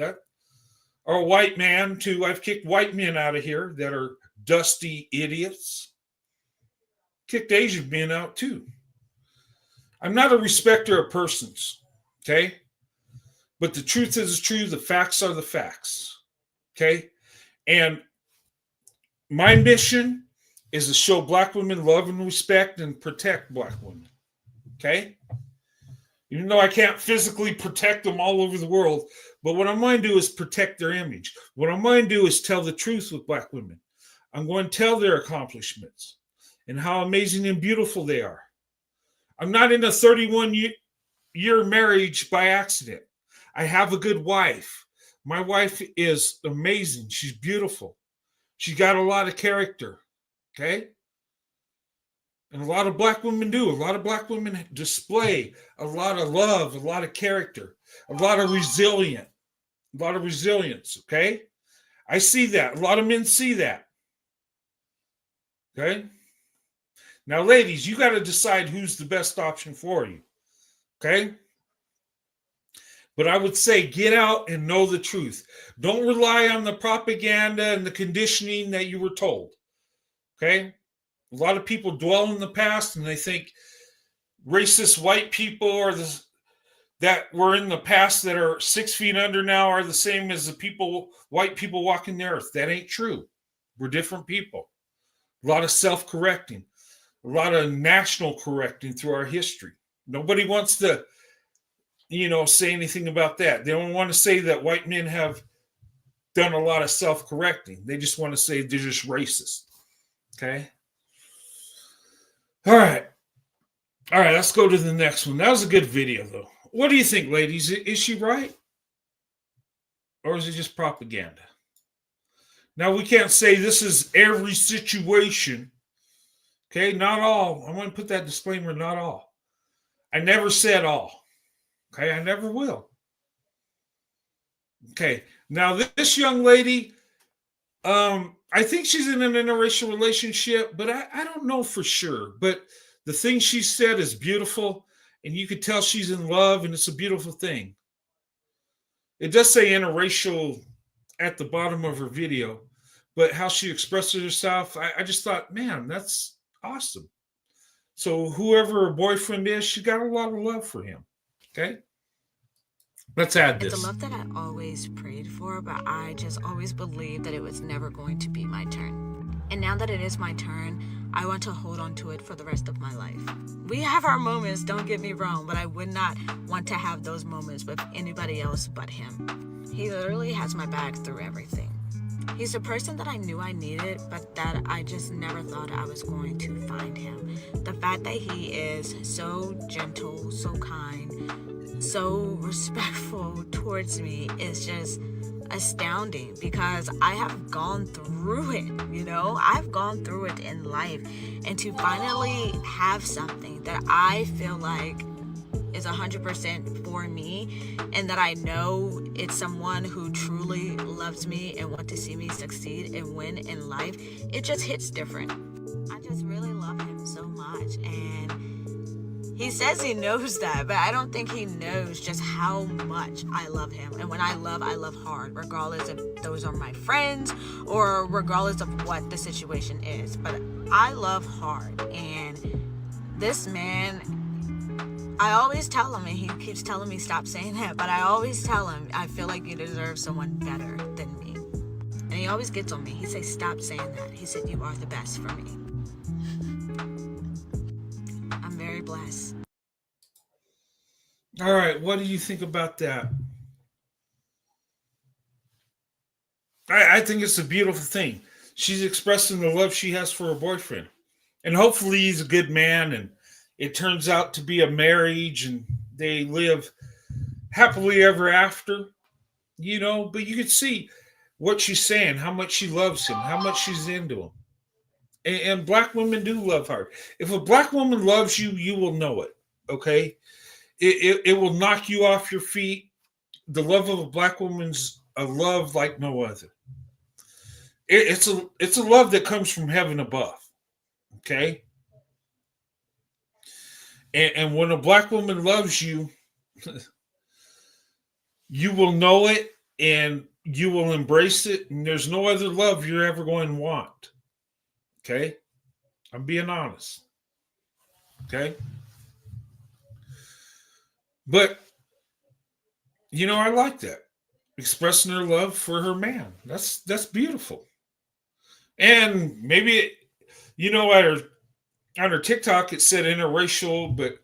Or a white man too. I've kicked white men out of here that are dusty idiots. Kicked Asian men out too. I'm not a respecter of persons, okay? But the truth is true. The facts are the facts, okay? And my mission is to show black women love and respect and protect black women, okay? Even though I can't physically protect them all over the world, but what I'm going to do is protect their image. What I'm going to do is tell the truth with black women. I'm going to tell their accomplishments and how amazing and beautiful they are. I'm not in a 31-year marriage by accident. I have a good wife. My wife is amazing. She's beautiful. She's got a lot of character, okay? And a lot of black women do. A lot of black women display a lot of love, a lot of character, a lot of resilience, okay? I see that. A lot of men see that, okay? Now, ladies, you got to decide who's the best option for you, okay? But I would say get out and know the truth. Don't rely on the propaganda and the conditioning that you were told, okay? A lot of people dwell in the past and they think racist white people that were in the past that are 6 feet under now are the same as the white people walking the earth. That ain't true. We're different people. A lot of self-correcting. A lot of national correcting through our history. Nobody wants to, say anything about that. They don't want to say that white men have done a lot of self-correcting. They just want to say they're just racist. Okay? All right, let's go to the next one. That was a good video, though. What do you think, ladies? Is she right? Or is it just propaganda? Now, we can't say this is every situation. Okay, not all. I want to put that disclaimer, not all. I never said all. Okay, I never will. Okay, now this young lady, I think she's in an interracial relationship, but I don't know for sure. But the thing she said is beautiful, and you could tell she's in love, and it's a beautiful thing. It does say interracial at the bottom of her video, but how she expresses herself, I just thought, man, that's awesome. So whoever her boyfriend is, she got a lot of love for him. Okay? Let's add this. It's a love that I always prayed for, but I just always believed that it was never going to be my turn. And now that it is my turn, I want to hold on to it for the rest of my life. We have our moments, don't get me wrong, but I would not want to have those moments with anybody else but him. He literally has my back through everything. He's the person that I knew I needed, but that I just never thought I was going to find him. The fact that he is so gentle, so kind, so respectful towards me is just astounding, because I have gone through it, I've gone through it in life, and to finally have something that I feel like is 100% for me, and that I know it's someone who truly loves me and wants to see me succeed and win in life, it just hits different. I just really love him so much, and he says he knows that, but I don't think he knows just how much I love him. And when I love hard, regardless if those are my friends or regardless of what the situation is. But I love hard, and this man, I always tell him, and he keeps telling me stop saying that, but I always tell him, I feel like you deserve someone better than me. And he always gets on me. He says, stop saying that. He said, you are the best for me. I'm very blessed. All right, what do you think about that? I think it's a beautiful thing. She's expressing the love she has for her boyfriend. And hopefully he's a good man, and it turns out to be a marriage, and they live happily ever after, but you could see what she's saying, how much she loves him, how much she's into him. And black women do love hard. If a black woman loves you, you will know it. Okay, it will knock you off your feet. The love of a black woman's a love like no other. It's a love that comes from heaven above. Okay, and when a black woman loves you, you will know it and you will embrace it. And there's no other love you're ever going to want. Okay, I'm being honest. Okay, but I like that, expressing her love for her man. That's beautiful. And maybe at her on her TikTok it said interracial, but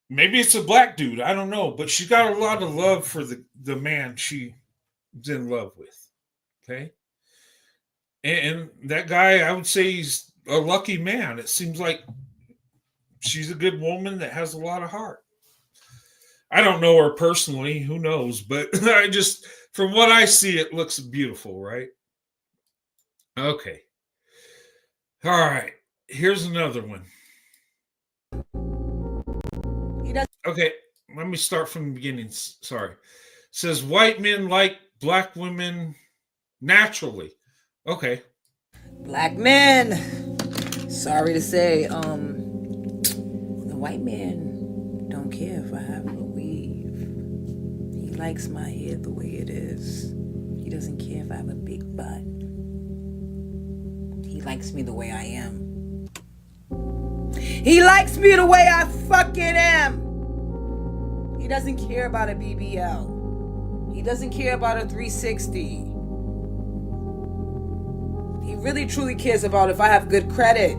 maybe it's a black dude. I don't know, but she's got a lot of love for the man she's in love with. Okay, and that guy, I would say he's a lucky man. It seems like she's a good woman that has a lot of heart. I don't know her personally, who knows, but I just from what I see, it looks beautiful, right? Okay. All right. Here's another one. Okay, let me start from the beginning. Sorry. It says white men like black women naturally. Okay. Black men. Sorry to say, the white man don't care if I have a weave. He likes my hair the way it is. He doesn't care if I have a big butt. He likes me the way I am. He likes me the way I fucking am. He doesn't care about a BBL. He doesn't care about a 360. He really truly cares about if I have good credit,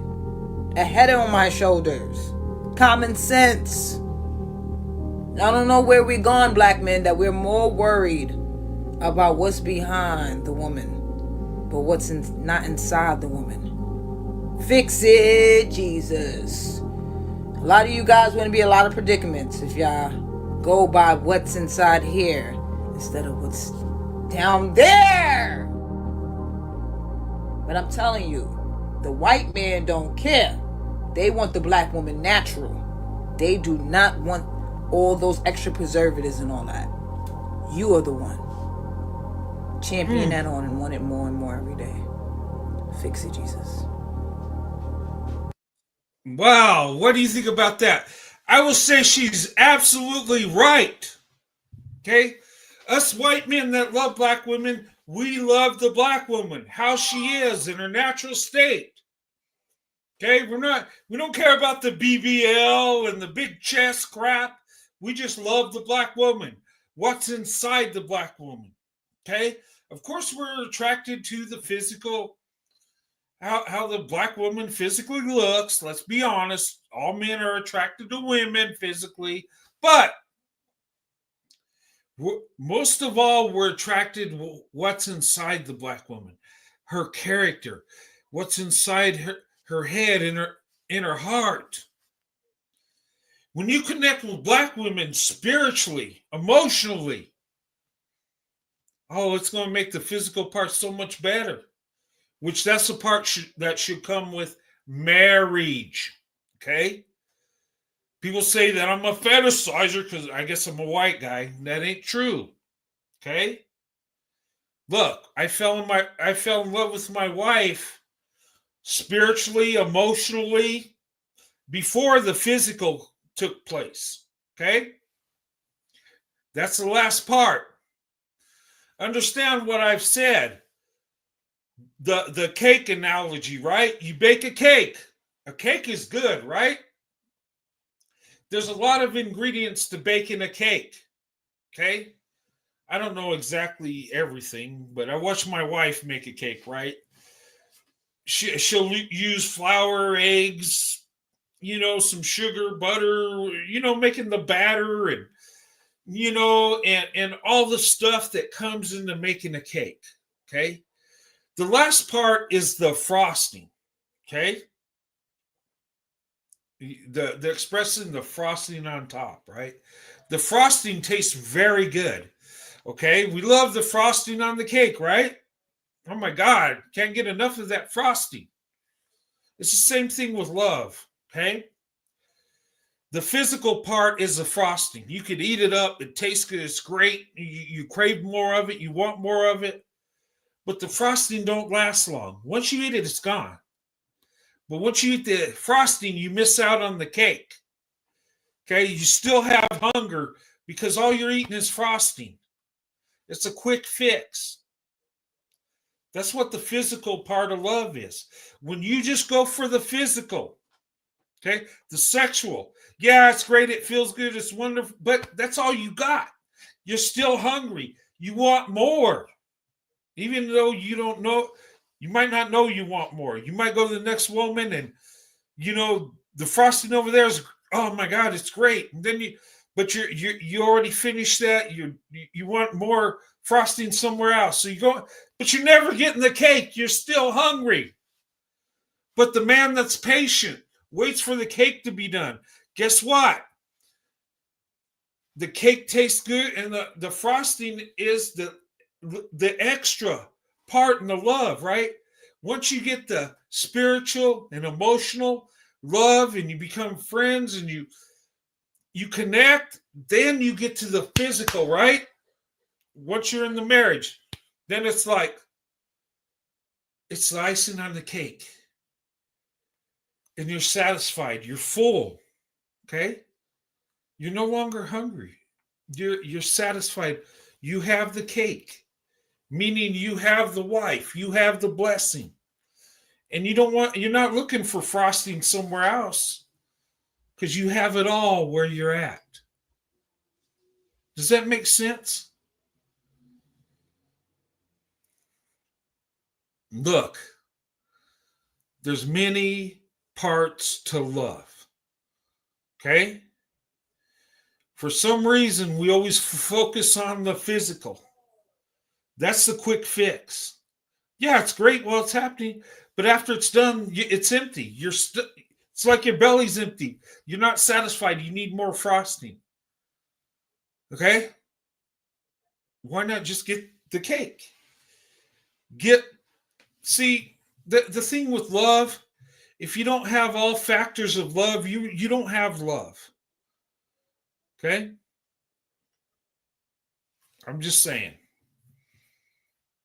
a head on my shoulders, common sense. I don't know where we're gone, black men, that we're more worried about what's behind the woman, but what's not inside the woman. Fix it, Jesus. A lot of you guys want to be a lot of predicaments if y'all go by what's inside here instead of what's down there. But I'm telling you, the white man don't care. They want the black woman natural. They do not want all those extra preservatives and all that. You are the one. Champion that on and want it more and more every day. Fix it, Jesus. Wow, what do you think about that? I will say she's absolutely right. Okay? Us white men that love black women, we love the black woman, how she is in her natural state. Okay? We don't care about the BBL and the big chest crap. We just love the black woman. What's inside the black woman? Okay? Of course, we're attracted to the physical, how the black woman physically looks. Let's be honest. All men are attracted to women physically. But most of all, we're attracted to what's inside the black woman. Her character. What's inside her head and her heart. When you connect with black women spiritually, emotionally, it's going to make the physical part so much better. Which that's the part that should come with marriage. Okay? People say that I'm a fetishizer because I guess I'm a white guy. That ain't true. Okay? Look, I fell in love with my wife spiritually, emotionally, before the physical took place. Okay? That's the last part. Understand what I've said. The cake analogy, right? You bake a cake. A cake is good, right? There's a lot of ingredients to baking a cake. Okay? I don't know exactly everything, but I watch my wife make a cake, right? She'll use flour, eggs, some sugar, butter, making the batter and and all the stuff that comes into making a cake. Okay? The last part is the frosting, okay? The expressing the frosting on top, right? The frosting tastes very good. Okay, we love the frosting on the cake, right? Oh my God, can't get enough of that frosting. It's the same thing with love, okay? The physical part is the frosting. You could eat it up, it tastes good, it's great. You crave more of it, you want more of it. But the frosting don't last long. Once you eat it, it's gone. But once you eat the frosting, you miss out on the cake. Okay, you still have hunger because all you're eating is frosting. It's a quick fix. That's what the physical part of love is. When you just go for the physical, okay, the sexual, yeah, it's great, it feels good, it's wonderful, but that's all you got. You're still hungry. You want more. Even though you don't know, you might not know you want more. You might go to the next woman and, the frosting over there is, oh my God, it's great. And then you already finished that. You want more frosting somewhere else. So you go, but you're never getting the cake. You're still hungry. But the man that's patient waits for the cake to be done. Guess what? The cake tastes good, and the frosting is the extra part in the love, right? Once you get the spiritual and emotional love and you become friends and you connect, then you get to the physical, right? Once you're in the marriage, then it's like it's the icing on the cake. And you're satisfied, you're full. Okay? You're no longer hungry. You're satisfied. You have the cake. Meaning you have the wife, you have the blessing. And you're not looking for frosting somewhere else because you have it all where you're at. Does that make sense? Look, there's many parts to love. Okay? For some reason, we always focus on the physical. That's the quick fix. Yeah, it's great while it's happening, but after it's done, it's empty. It's like your belly's empty. You're not satisfied. You need more frosting. Okay? Why not just get the cake? See, the thing with love, if you don't have all factors of love, you don't have love. Okay? I'm just saying.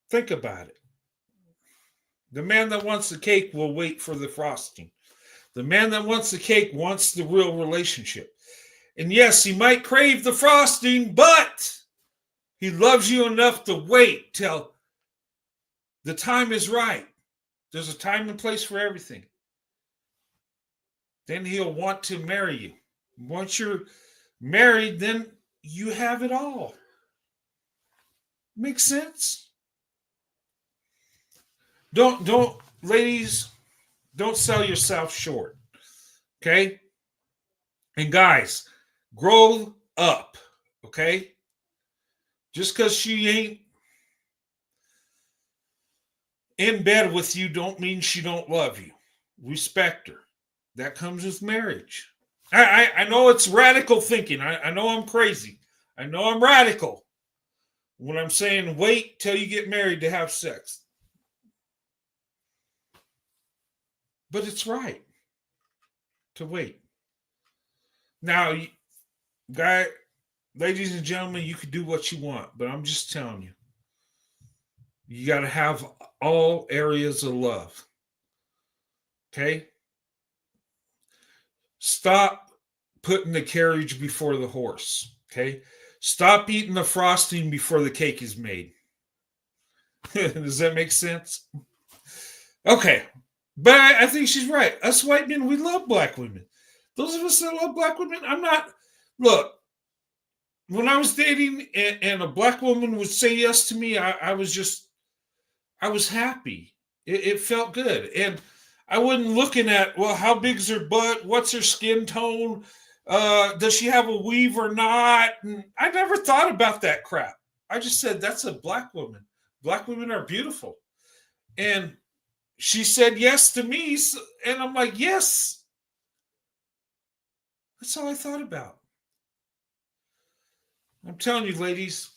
Think about it. The man that wants the cake will wait for the frosting. The man that wants the cake wants the real relationship. And yes, he might crave the frosting, but he loves you enough to wait till the time is right. There's a time and place for everything. Then he'll want to marry you. Once you're married, then you have it all. Makes sense? Ladies, don't sell yourself short. Okay? And guys, grow up. Okay? Just because she ain't in bed with you don't mean she don't love you. Respect her. That comes with marriage. I know it's radical thinking. I know I'm crazy. I know I'm radical when I'm saying wait till you get married to have sex. But it's right to wait. Now, ladies and gentlemen, you can do what you want, but I'm just telling you. You got to have all areas of love. Okay? Stop putting the carriage before the horse. Okay? Stop eating the frosting before the cake is made. Does that make sense? Okay. But I think she's right. Us white men, we love black women. Those of us that love black women, look, when I was dating and a black woman would say yes to me, I was happy. It felt good. And I wasn't looking at, well, how big's her butt? What's her skin tone? Does she have a weave or not? And I never thought about that crap. I just said, that's a black woman. Black women are beautiful. And she said yes to me. And I'm like, yes. That's all I thought about. I'm telling you, ladies,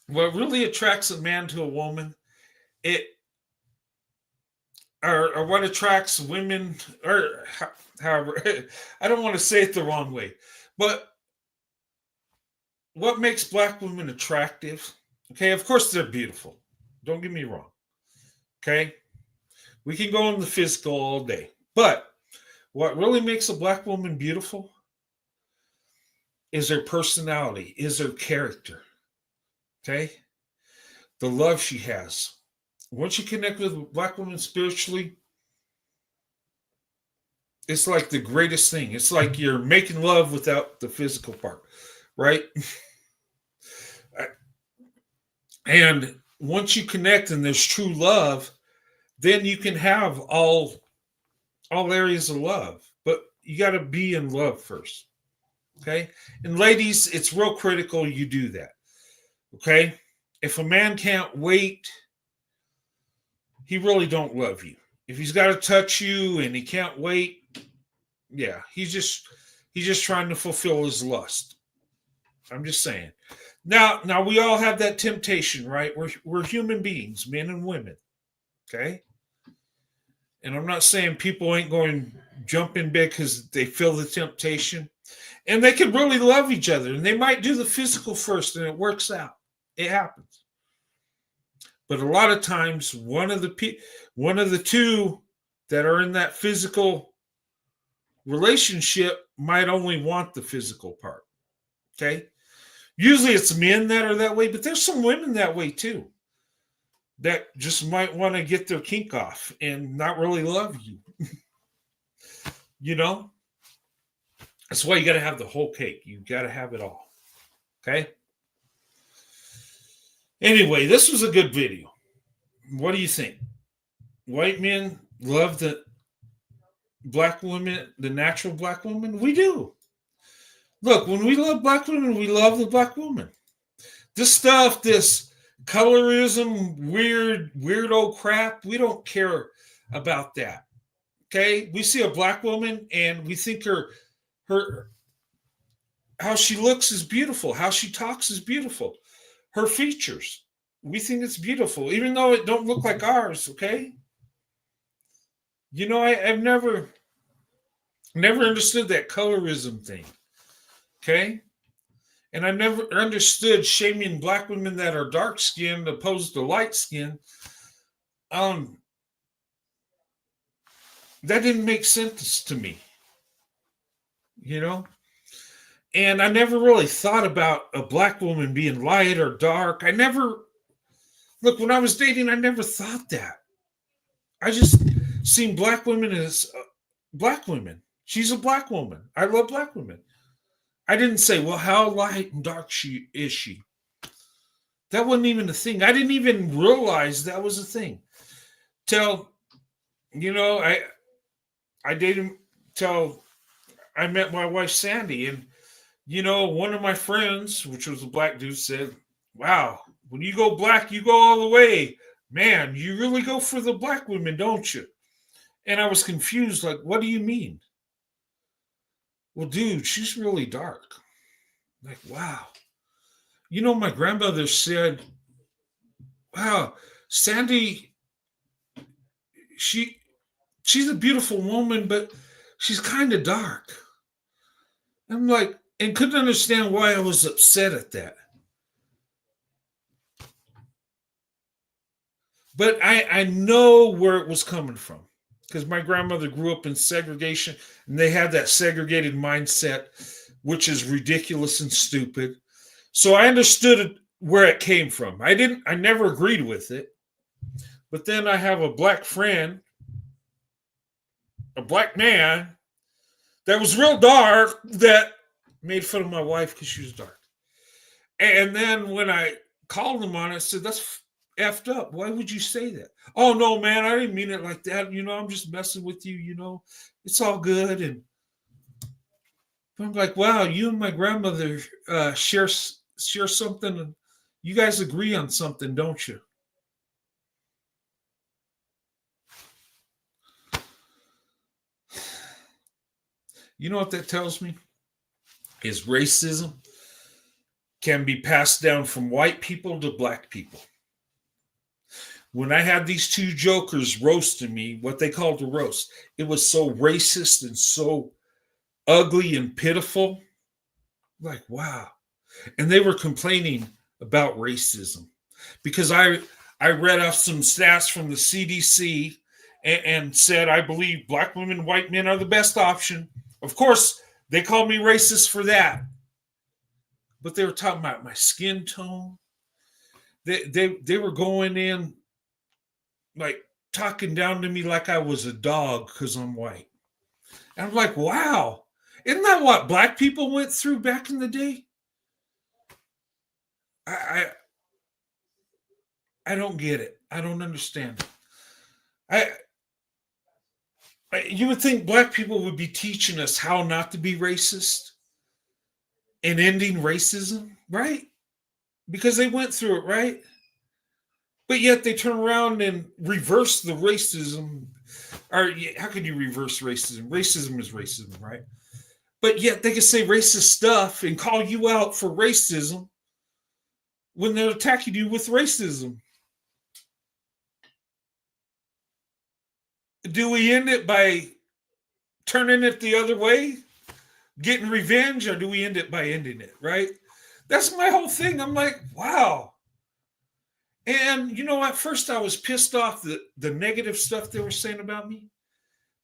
what really attracts a man to a woman, it or what attracts women, or however, I don't want to say it the wrong way, but what makes black women attractive? Okay, of course they're beautiful. Don't get me wrong. Okay, we can go on the physical all day, but what really makes a black woman beautiful is her personality, is her character. Okay, the love she has. Once you connect with a black woman spiritually, it's like the greatest thing. It's like you're making love without the physical part, right? And once you connect and there's true love, then you can have all areas of love. But you got to be in love first, okay? And ladies, it's real critical you do that, okay? If a man can't wait, he really don't love you. If he's got to touch you and he can't wait, yeah, he's just trying to fulfill his lust. I'm just saying. Now we all have that temptation, right? We're human beings, men and women. Okay? And I'm not saying people ain't going to jump in bed because they feel the temptation. And they can really love each other. And they might do the physical first and it works out. It happens. But a lot of times one of the two that are in that physical relationship might only want the physical part. Okay? Usually it's men that are that way, but there's some women that way too that just might want to get their kink off and not really love you. You know? That's why you got to have the whole cake. You got to have it all. Okay? Anyway, this was a good video. What do you think? White men love the black woman, the natural black woman? We do. Look, when we love black women, we love the black woman. This stuff, this colorism, weirdo crap, we don't care about that. Okay? We see a black woman and we think her how she looks is beautiful, how she talks is beautiful. Her features, we think it's beautiful, even though it don't look like ours, okay? You know, I've never understood that colorism thing. Okay? And I never understood shaming black women that are dark skinned opposed to light skinned. That didn't make sense to me. You know? And I never really thought about a black woman being light or dark. Look, when I was dating, I never thought that. I just seen black women as black women. She's a black woman. I love black women. I didn't say, well, how light and dark is she? That wasn't even a thing. I didn't even realize that was a thing. Till, I dated till I met my wife, Sandy. And, one of my friends, which was a black dude, said, wow, when you go black, you go all the way. Man, you really go for the black women, don't you? And I was confused, like, what do you mean? Well, dude, she's really dark. Like, wow. My grandmother said, wow, Sandy, she's a beautiful woman, but she's kind of dark. I'm like, and couldn't understand why I was upset at that. But I know where it was coming from. Because my grandmother grew up in segregation and they had that segregated mindset, which is ridiculous and stupid. So I understood where it came from. I never agreed with it. But then I have a black friend, a black man that was real dark that made fun of my wife because she was dark. And then when I called him on it, I said, that's effed up. Why would you say that? Oh, no, man, I didn't mean it like that. I'm just messing with you. It's all good. And I'm like, wow, you and my grandmother share something. You guys agree on something, don't you? You know what that tells me? Is racism can be passed down from white people to black people. When I had these two jokers roasting me, what they called a roast, it was so racist and so ugly and pitiful. Like, wow. And they were complaining about racism because I read off some stats from the CDC and said, I believe black women and white men are the best option. Of course, they called me racist for that. But they were talking about my skin tone. They were going in like talking down to me like I was a dog because I'm white. And I'm like, wow, isn't that what black people went through back in the day? I don't get it. I don't understand it. You would think black people would be teaching us how not to be racist and ending racism, right? Because they went through it, right? But yet they turn around and reverse the racism. Or how can you reverse racism? Racism is racism, right? But yet they can say racist stuff and call you out for racism when they're attacking you with racism. Do we end it by turning it the other way, getting revenge, or do we end it by ending it, right? That's my whole thing. I'm like, wow. And you know, at first I was pissed off the negative stuff they were saying about me.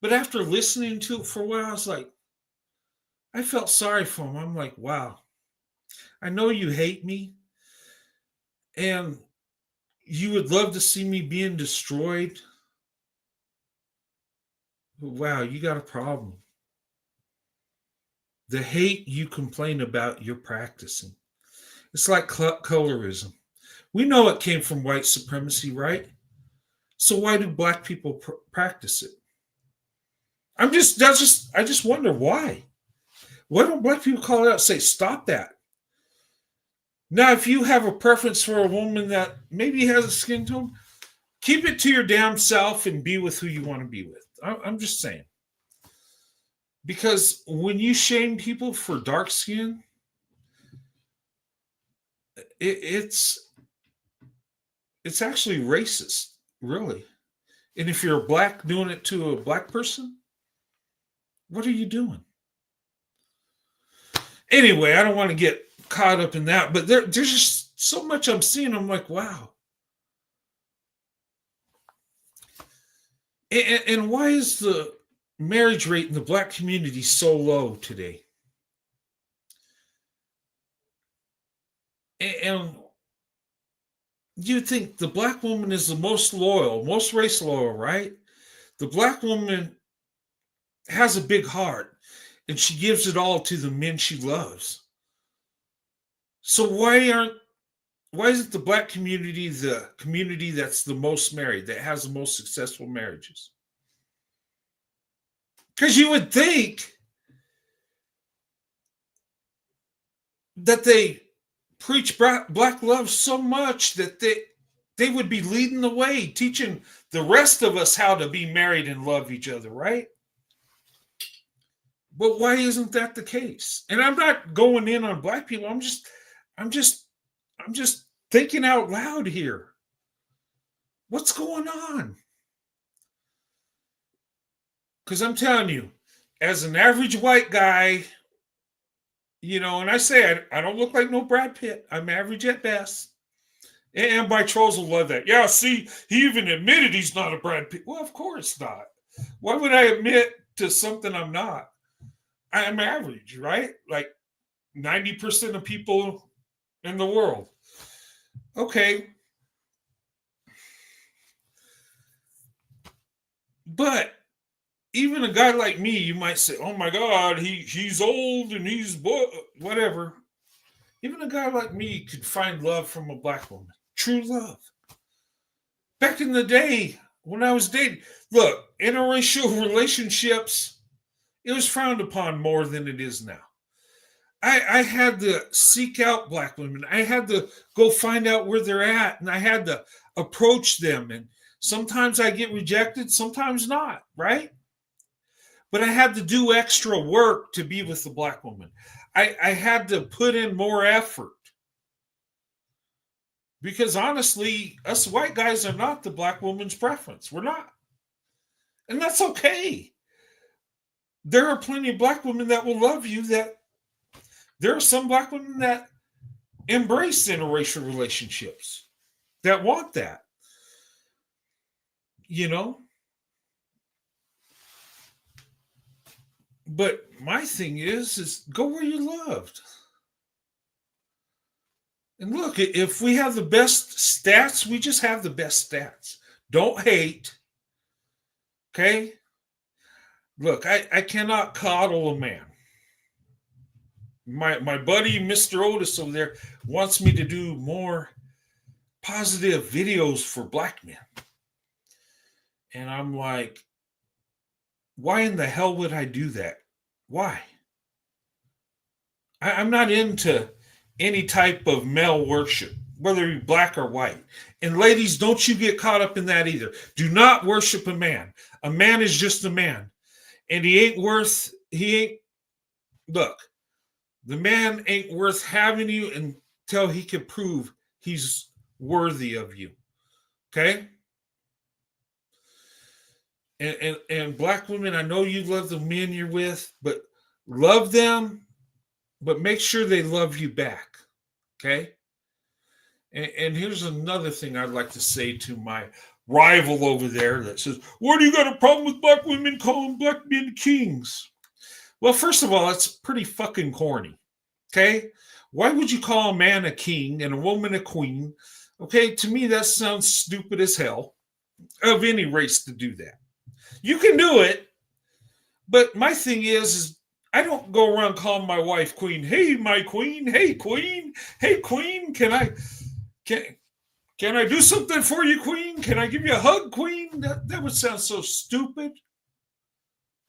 But after listening to it for a while, I was like, I felt sorry for them. I'm like, wow, I know you hate me and you would love to see me being destroyed. Wow, you got a problem. The hate you complain about, you're practicing. It's like colorism. We know it came from white supremacy, right? So why do black people practice it? I just wonder why. Why don't black people call it out and say, stop that? Now, if you have a preference for a woman that maybe has a skin tone, keep it to your damn self and be with who you want to be with. I'm just saying. Because when you shame people for dark skin, it's actually racist, really. And if you're a black doing it to a black person, what are you doing? Anyway, I don't want to get caught up in that, but there's just so much I'm seeing. I'm like, wow. And why is the marriage rate in the black community so low today? And you think the black woman is the most loyal, most race loyal, right? The black woman has a big heart and she gives it all to the men she loves. So why isn't the black community the community that's the most married, that has the most successful marriages? Because you would think that they preach black love so much that they would be leading the way, teaching the rest of us how to be married and love each other, right? But why isn't that the case? And I'm not going in on black people. I'm just thinking out loud here. What's going on? Because I'm telling you, as an average white guy, you know, and I say I don't look like no Brad Pitt. I'm average at best. And my trolls will love that. Yeah, see, he even admitted he's not a Brad Pitt. Well, of course not. Why would I admit to something I'm not? I'm average, right? Like 90% of people in the world. Okay. But even a guy like me, you might say, oh my God, he's old and he's whatever. Even a guy like me could find love from a black woman. True love. Back in the day when I was dating, look, interracial relationships, it was frowned upon more than it is now. I had to seek out black women. I had to go find out where they're at, and I had to approach them. And sometimes I get rejected, sometimes not, right? But I had to do extra work to be with the black woman. I had to put in more effort. Because honestly, us white guys are not the black woman's preference. We're not. And that's okay. There are plenty of black women that will love you. That there are some black women that embrace interracial relationships, that want that. You know? But my thing is go where you're loved. And look, if we have the best stats, we just have the best stats. Don't hate. Okay? Look, I cannot coddle a man. My buddy, Mr. Otis over there, wants me to do more positive videos for black men. And I'm like, why in the hell would I do that? Why? I'm not into any type of male worship, whether you're black or white. And ladies, don't you get caught up in that either. Do not worship a man. A man is just a man. And look, the man ain't worth having you until he can prove he's worthy of you. Okay? And black women, I know you love the men you're with, but love them, but make sure they love you back. Okay? And here's another thing I'd like to say to my rival over there that says, "Why do you got a problem with black women calling black men kings?" Well, first of all, it's pretty fucking corny. Okay? Why would you call a man a king and a woman a queen? Okay, to me, that sounds stupid as hell of any race to do that. You can do it, but my thing is I don't go around calling my wife queen. Hey, my queen. Hey, queen. Hey, queen. Can I do something for you, queen? Can I give you a hug, queen? That would sound so stupid.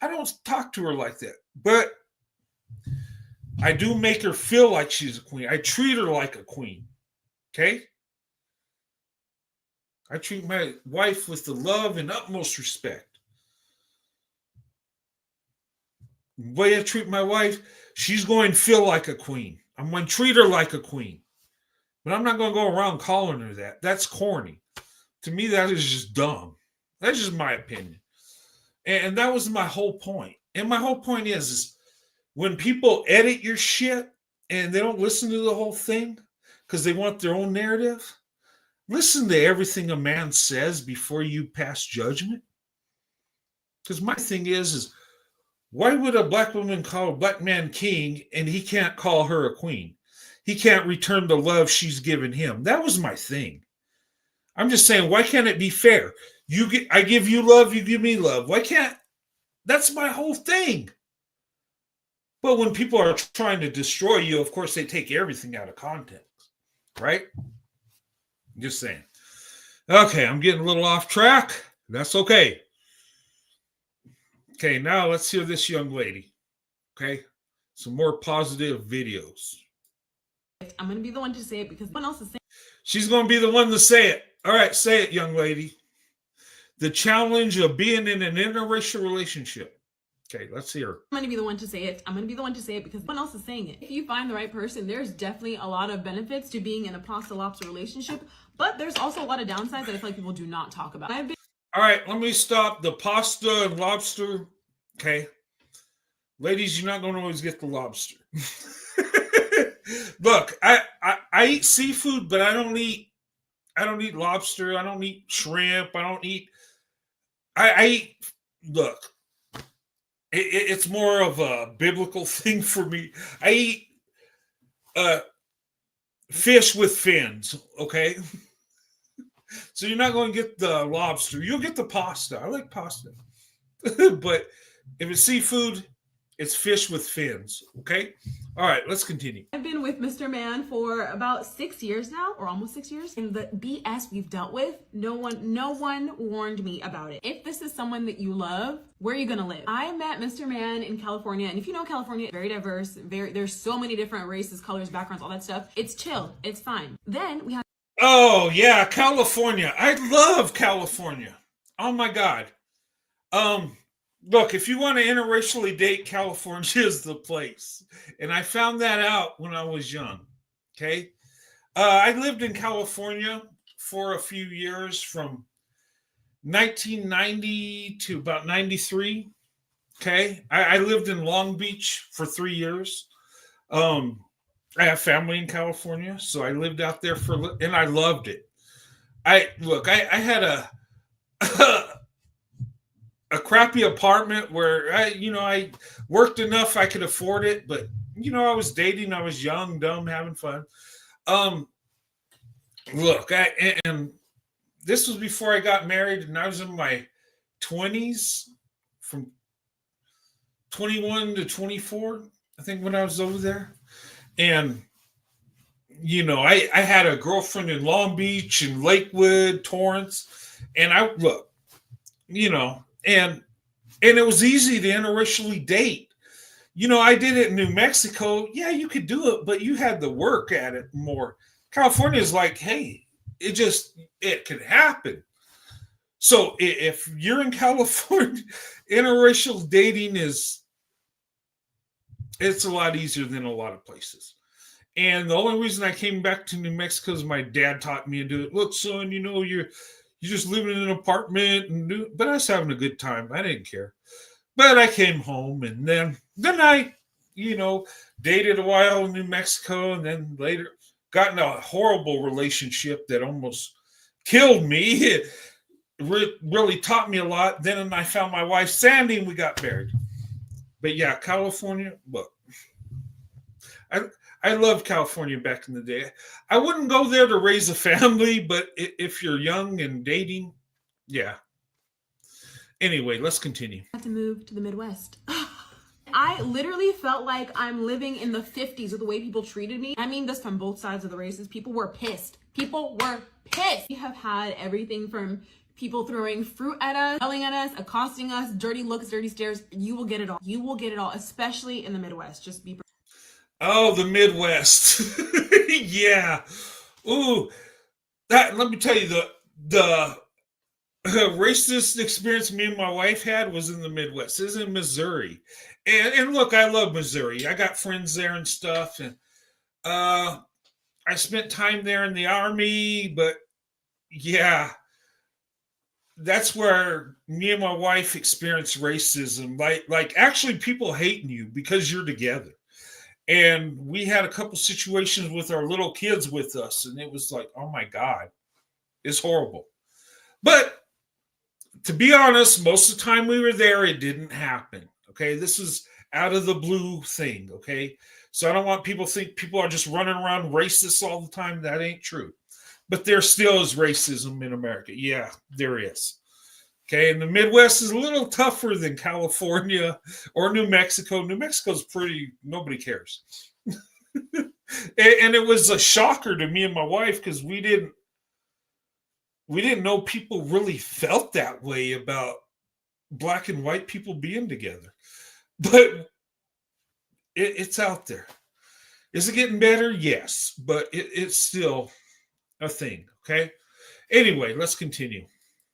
I don't talk to her like that, but I do make her feel like she's a queen. I treat her like a queen. Okay? I treat my wife with the love and utmost respect. The way I treat my wife, she's going to feel like a queen. I'm going to treat her like a queen. But I'm not going to go around calling her that. That's corny. To me, that is just dumb. That's just my opinion. And that was my whole point. And my whole point is when people edit your shit and they don't listen to the whole thing because they want their own narrative, listen to everything a man says before you pass judgment. Because my thing is why would a black woman call a black man king and he can't call her a queen? He can't return the love she's given him. That was my thing. I'm just saying, why can't it be fair? I give you love, you give me love. Why can't? That's my whole thing. But when people are trying to destroy you, of course, they take everything out of context, right? Just saying. Okay, I'm getting a little off track. That's okay. Okay, now let's hear this young lady. Okay, some more positive videos. I'm going to be the one to say it because no one else is saying it. She's going to be the one to say it. All right, say it, young lady. The challenge of being in an interracial relationship. Okay, let's hear her. I'm going to be the one to say it. I'm going to be the one to say it because no one else is saying it. If you find the right person, there's definitely a lot of benefits to being in a pasta-lobster relationship, but there's also a lot of downsides that I feel like people do not talk about. All right, let me stop the pasta and lobster. Okay. Ladies, you're not going to always get the lobster. Look, I eat seafood, but I don't eat lobster. I don't eat shrimp. I eat, look, it's more of a biblical thing for me. I eat fish with fins, okay? So you're not going to get the lobster. You'll get the pasta. I like pasta. But if it's seafood, it's fish with fins, okay? All right, let's continue. I've been with Mr. Man for about 6 years now, or almost 6 years. And the BS we've dealt with, no one warned me about it. If this is someone that you love, where are you gonna live? I met Mr. Man in California, and if you know California, very diverse, there's so many different races, colors, backgrounds, all that stuff. It's chill, it's fine. Then we have Oh yeah, California. I love California. Oh my God. Look, if you want to interracially date, California is the place. And I found that out when I was young. Okay. I lived in California for a few years from 1990 to about 93. Okay. I lived in Long Beach for 3 years. Um, I have family in California, so I lived out there and I loved it. I had a a crappy apartment where I worked enough I could afford it, but I was dating, I was young, dumb, having fun. Um, look, and this was before I got married, and I was in my 20s, from 21 to 24, I think, when I was over there. And I had a girlfriend in Long Beach and Lakewood, Torrance, and and it was easy to interracially date. I did it in New Mexico. Yeah, you could do it, but you had to work at it more. California is like, hey, it could happen. So if you're in California, interracial dating it's a lot easier than a lot of places. And the only reason I came back to New Mexico is my dad taught me to do it. Look, son, you're just living in an apartment, but I was having a good time. I didn't care. But I came home, and then I, dated a while in New Mexico, and then later got in a horrible relationship that almost killed me. It really taught me a lot. Then I found my wife, Sandy, and we got married. But yeah, California, look, I loved California back in the day. I wouldn't go there to raise a family, but if you're young and dating, yeah. Anyway, let's continue. I had to move to the Midwest. I literally felt like I'm living in the 50s with the way people treated me. I mean this from both sides of the races. People were pissed. People were pissed. We have had everything from people throwing fruit at us, yelling at us, accosting us, dirty looks, dirty stares. You will get it all. You will get it all, especially in the Midwest. Just be. Oh, the Midwest. Yeah. Ooh, let me tell you, the racist experience me and my wife had was in the Midwest. It was in Missouri. And look, I love Missouri. I got friends there and stuff. And I spent time there in the Army, but yeah, that's where me and my wife experienced racism. Like actually people hating you because you're together. And we had a couple situations with our little kids with us, and it was like, oh my God, it's horrible. But to be honest, most of the time we were there, it didn't happen. Okay, this is out of the blue thing. Okay, so I don't want people to think people are just running around racist all the time. That ain't true. But there still is racism in America. Yeah, there is. Okay, and the Midwest is a little tougher than California or New Mexico. New Mexico's nobody cares. And it was a shocker to me and my wife because we didn't know people really felt that way about black and white people being together. But it's out there. Is it getting better? Yes, but it's still a thing. Okay. Anyway, let's continue.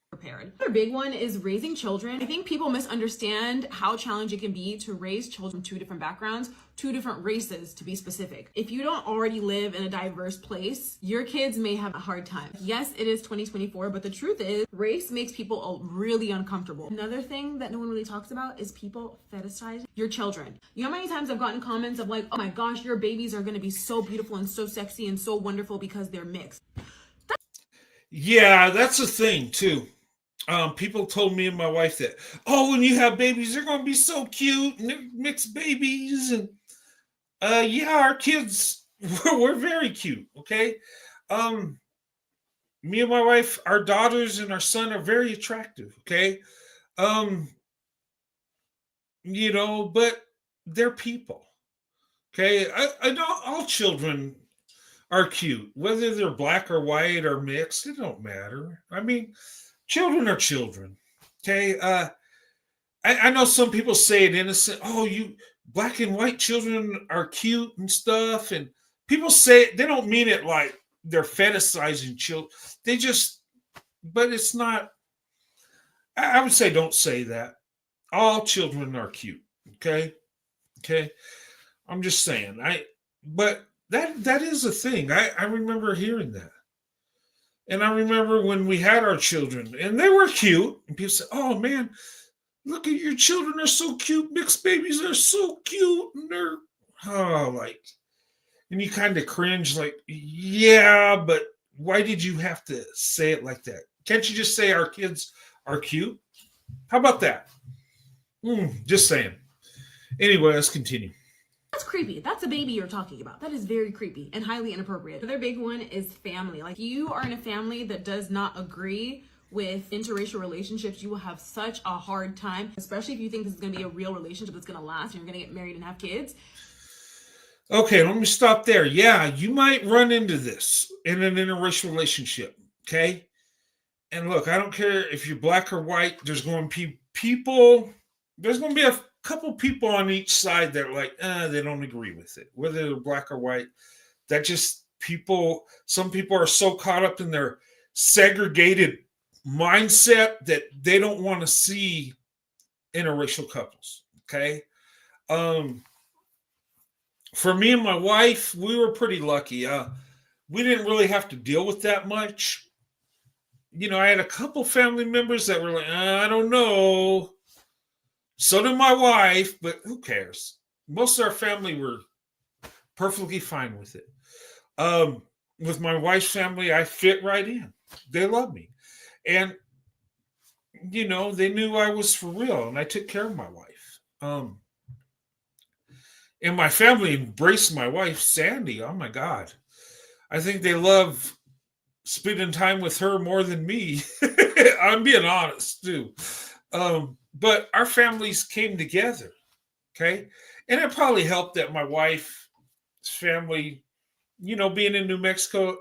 Prepared. Another big one is raising children. I think people misunderstand how challenging it can be to raise children from two different backgrounds, two different races to be specific. If you don't already live in a diverse place, your kids may have a hard time. Yes, it is 2024, but the truth is race makes people really uncomfortable. Another thing that no one really talks about is people fetishize your children. You know how many times I've gotten comments of like, oh my gosh, your babies are going to be so beautiful and so sexy and so wonderful because they're mixed. Yeah, that's a thing too. People told me and my wife that, oh, when you have babies, they're going to be so cute and they're mixed babies. And yeah, our kids were very cute. Okay. Me and my wife, our daughters and our son are very attractive. Okay. But they're people. Okay. I know all children are cute, whether they're black or white or mixed, it don't matter. I mean, children are children. Okay. I know some people say it innocent. Oh, you black and white children are cute and stuff. And people say it, they don't mean it like they're fetishizing children. But it's not. I would say don't say that. All children are cute. Okay. Okay. I'm just saying. But that is a thing. I remember hearing that. And I remember when we had our children and they were cute. And people said, oh man, look at your children. They're so cute. Mixed babies are so cute. And they're, oh, like, and you kind of cringe, like, yeah, but why did you have to say it like that? Can't you just say our kids are cute? How about that? Just saying. Anyway, let's continue. That's creepy. That's a baby you're talking about. That is very creepy and highly inappropriate. Another big one is family. Like, you are in a family that does not agree with interracial relationships, you will have such a hard time, especially if you think this is going to be a real relationship that's going to last and you're going to get married and have kids. Okay, let me stop there. Yeah, you might run into this in an interracial relationship, okay? And look, I don't care if you're black or white, there's going to be people, there's going to be a couple people on each side that are like, they don't agree with it, whether they're black or white. That just some people are so caught up in their segregated mindset that they don't want to see interracial couples, okay? For me and my wife, we were pretty lucky. We didn't really have to deal with that much. You know, I had a couple family members that were like, I don't know. So did my wife, but who cares? Most of our family were perfectly fine with it. With my wife's family, I fit right in. They love me. And, you know, they knew I was for real, and I took care of my wife. And my family embraced my wife, Sandy. Oh, my God. I think they love spending time with her more than me. I'm being honest, too. But our families came together, okay? And it probably helped that my wife's family, you know, being in New Mexico,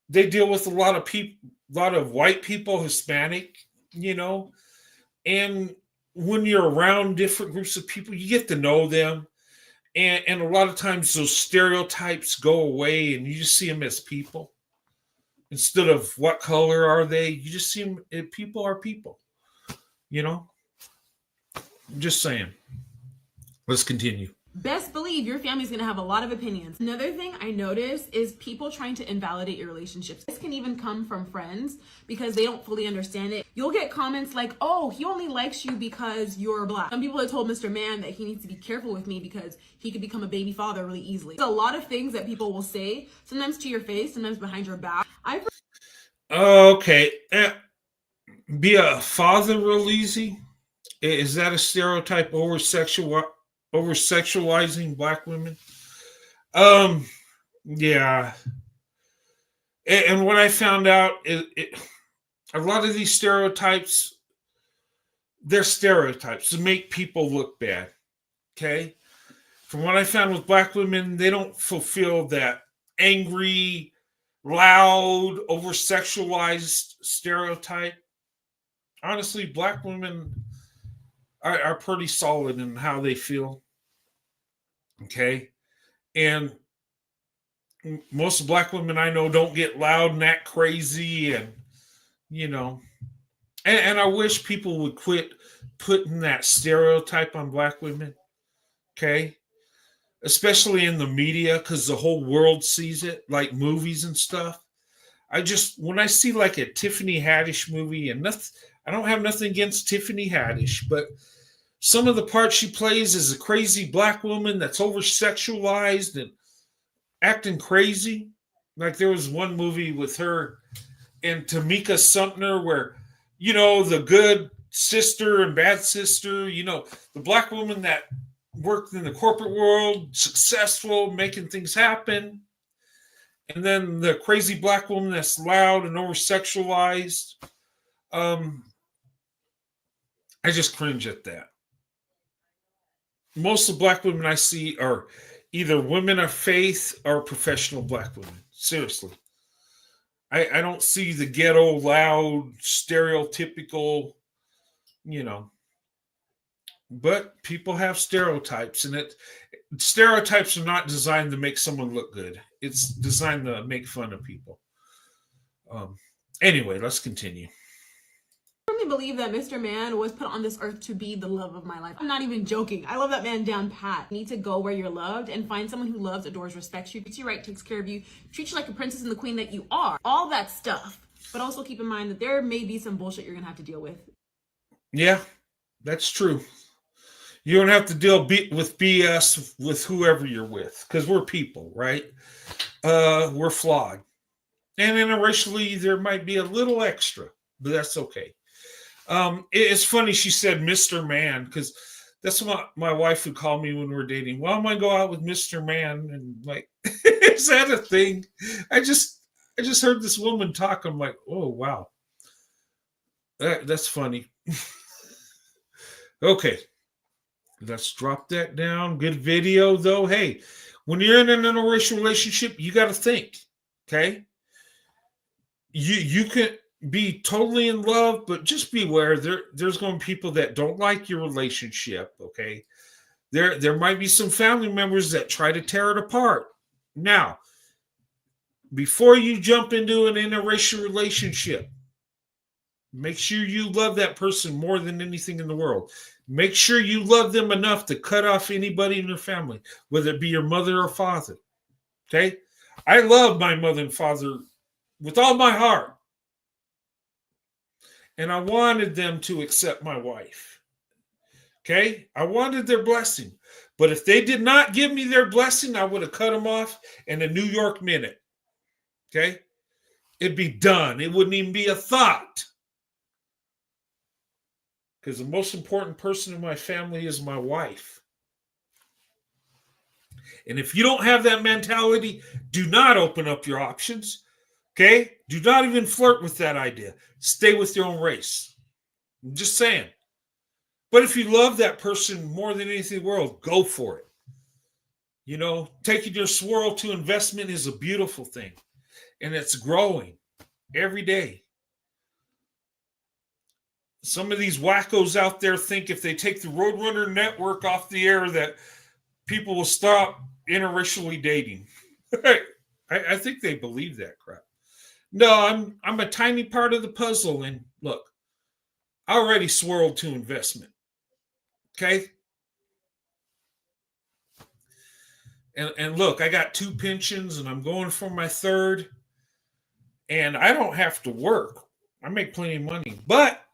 they deal with a lot of people, a lot of white people, Hispanic, you know, and when you're around different groups of people, you get to know them. And a lot of times those stereotypes go away and you just see them as people. Instead of what color are they, you just see them, people are people, you know? I'm just saying. Let's continue. Best believe your family's going to have a lot of opinions. Another thing I notice is people trying to invalidate your relationships. This can even come from friends because they don't fully understand it. You'll get comments like, oh, he only likes you because you're black. Some people have told Mr. Man that he needs to be careful with me because he could become a baby father really easily. There's a lot of things that people will say, sometimes to your face, sometimes behind your back. Okay. Be a father real easy? Is that a stereotype over-sexualizing black women? Yeah. And what I found out is a lot of these stereotypes, they're stereotypes to make people look bad. Okay? From what I found with black women, they don't fulfill that angry, loud, over-sexualized stereotype. Honestly, black women are pretty solid in how they feel. Okay. And most black women I know don't get loud and act crazy. And, you know, and I wish people would quit putting that stereotype on black women. Okay. Especially in the media, because the whole world sees it, like movies and stuff. When I see like a Tiffany Haddish movie, and I don't have nothing against Tiffany Haddish, but some of the parts she plays is a crazy black woman that's over-sexualized and acting crazy. Like there was one movie with her and Tamika Sumter where, you know, the good sister and bad sister, you know, the black woman that worked in the corporate world, successful, making things happen. And then the crazy black woman that's loud and over-sexualized. I just cringe at that. Most of the black women I see are either women of faith or professional black women. Seriously. I don't see the ghetto, loud, stereotypical, you know. But people have stereotypes, and stereotypes are not designed to make someone look good. It's designed to make fun of people. Anyway, let's continue. believe that Mr. Man was put on this earth to be the love of my life. I'm not even joking. I love that man down pat. You need to go where you're loved and find someone who loves, adores, respects you, treats you right, takes care of you, treats you like the princess and the queen that you are. All that stuff. But also keep in mind that there may be some bullshit you're gonna have to deal with. Yeah, that's true. You don't have to deal with BS with whoever you're with, because we're people, right? We're flawed. And interracially, there might be a little extra, but that's okay. It's funny she said Mr. Man, because that's what my wife would call me when we were dating. Well, I'm gonna go out with Mr. Man, and like, is that a thing? I just heard this woman talk. I'm like, oh wow, that's funny. Okay, let's drop that down. Good video though. Hey, when you're in an interracial relationship, you got to think. Okay, you can be totally in love, but just beware. There's going to be people that don't like your relationship. Okay, there might be some family members that try to tear it apart. Now, before you jump into an interracial relationship, make sure you love that person more than anything in the world. Make sure you love them enough to cut off anybody in your family, whether it be your mother or father. Okay, I love my mother and father with all my heart. And I wanted them to accept my wife. Okay? I wanted their blessing. But if they did not give me their blessing, I would have cut them off in a New York minute. Okay? It'd be done. It wouldn't even be a thought. Because the most important person in my family is my wife. And if you don't have that mentality, do not open up your options. Okay? Do not even flirt with that idea. Stay with your own race. I'm just saying. But if you love that person more than anything in the world, go for it. You know, taking your swirl to investment is a beautiful thing. And it's growing every day. Some of these wackos out there think if they take the Roadrunner network off the air that people will stop interracially dating. I think they believe that crap. No, I'm a tiny part of the puzzle. And look, I already swirled to investment. Okay? And look, I got 2 pensions and I'm going for my 3rd. And I don't have to work. I make plenty of money. But,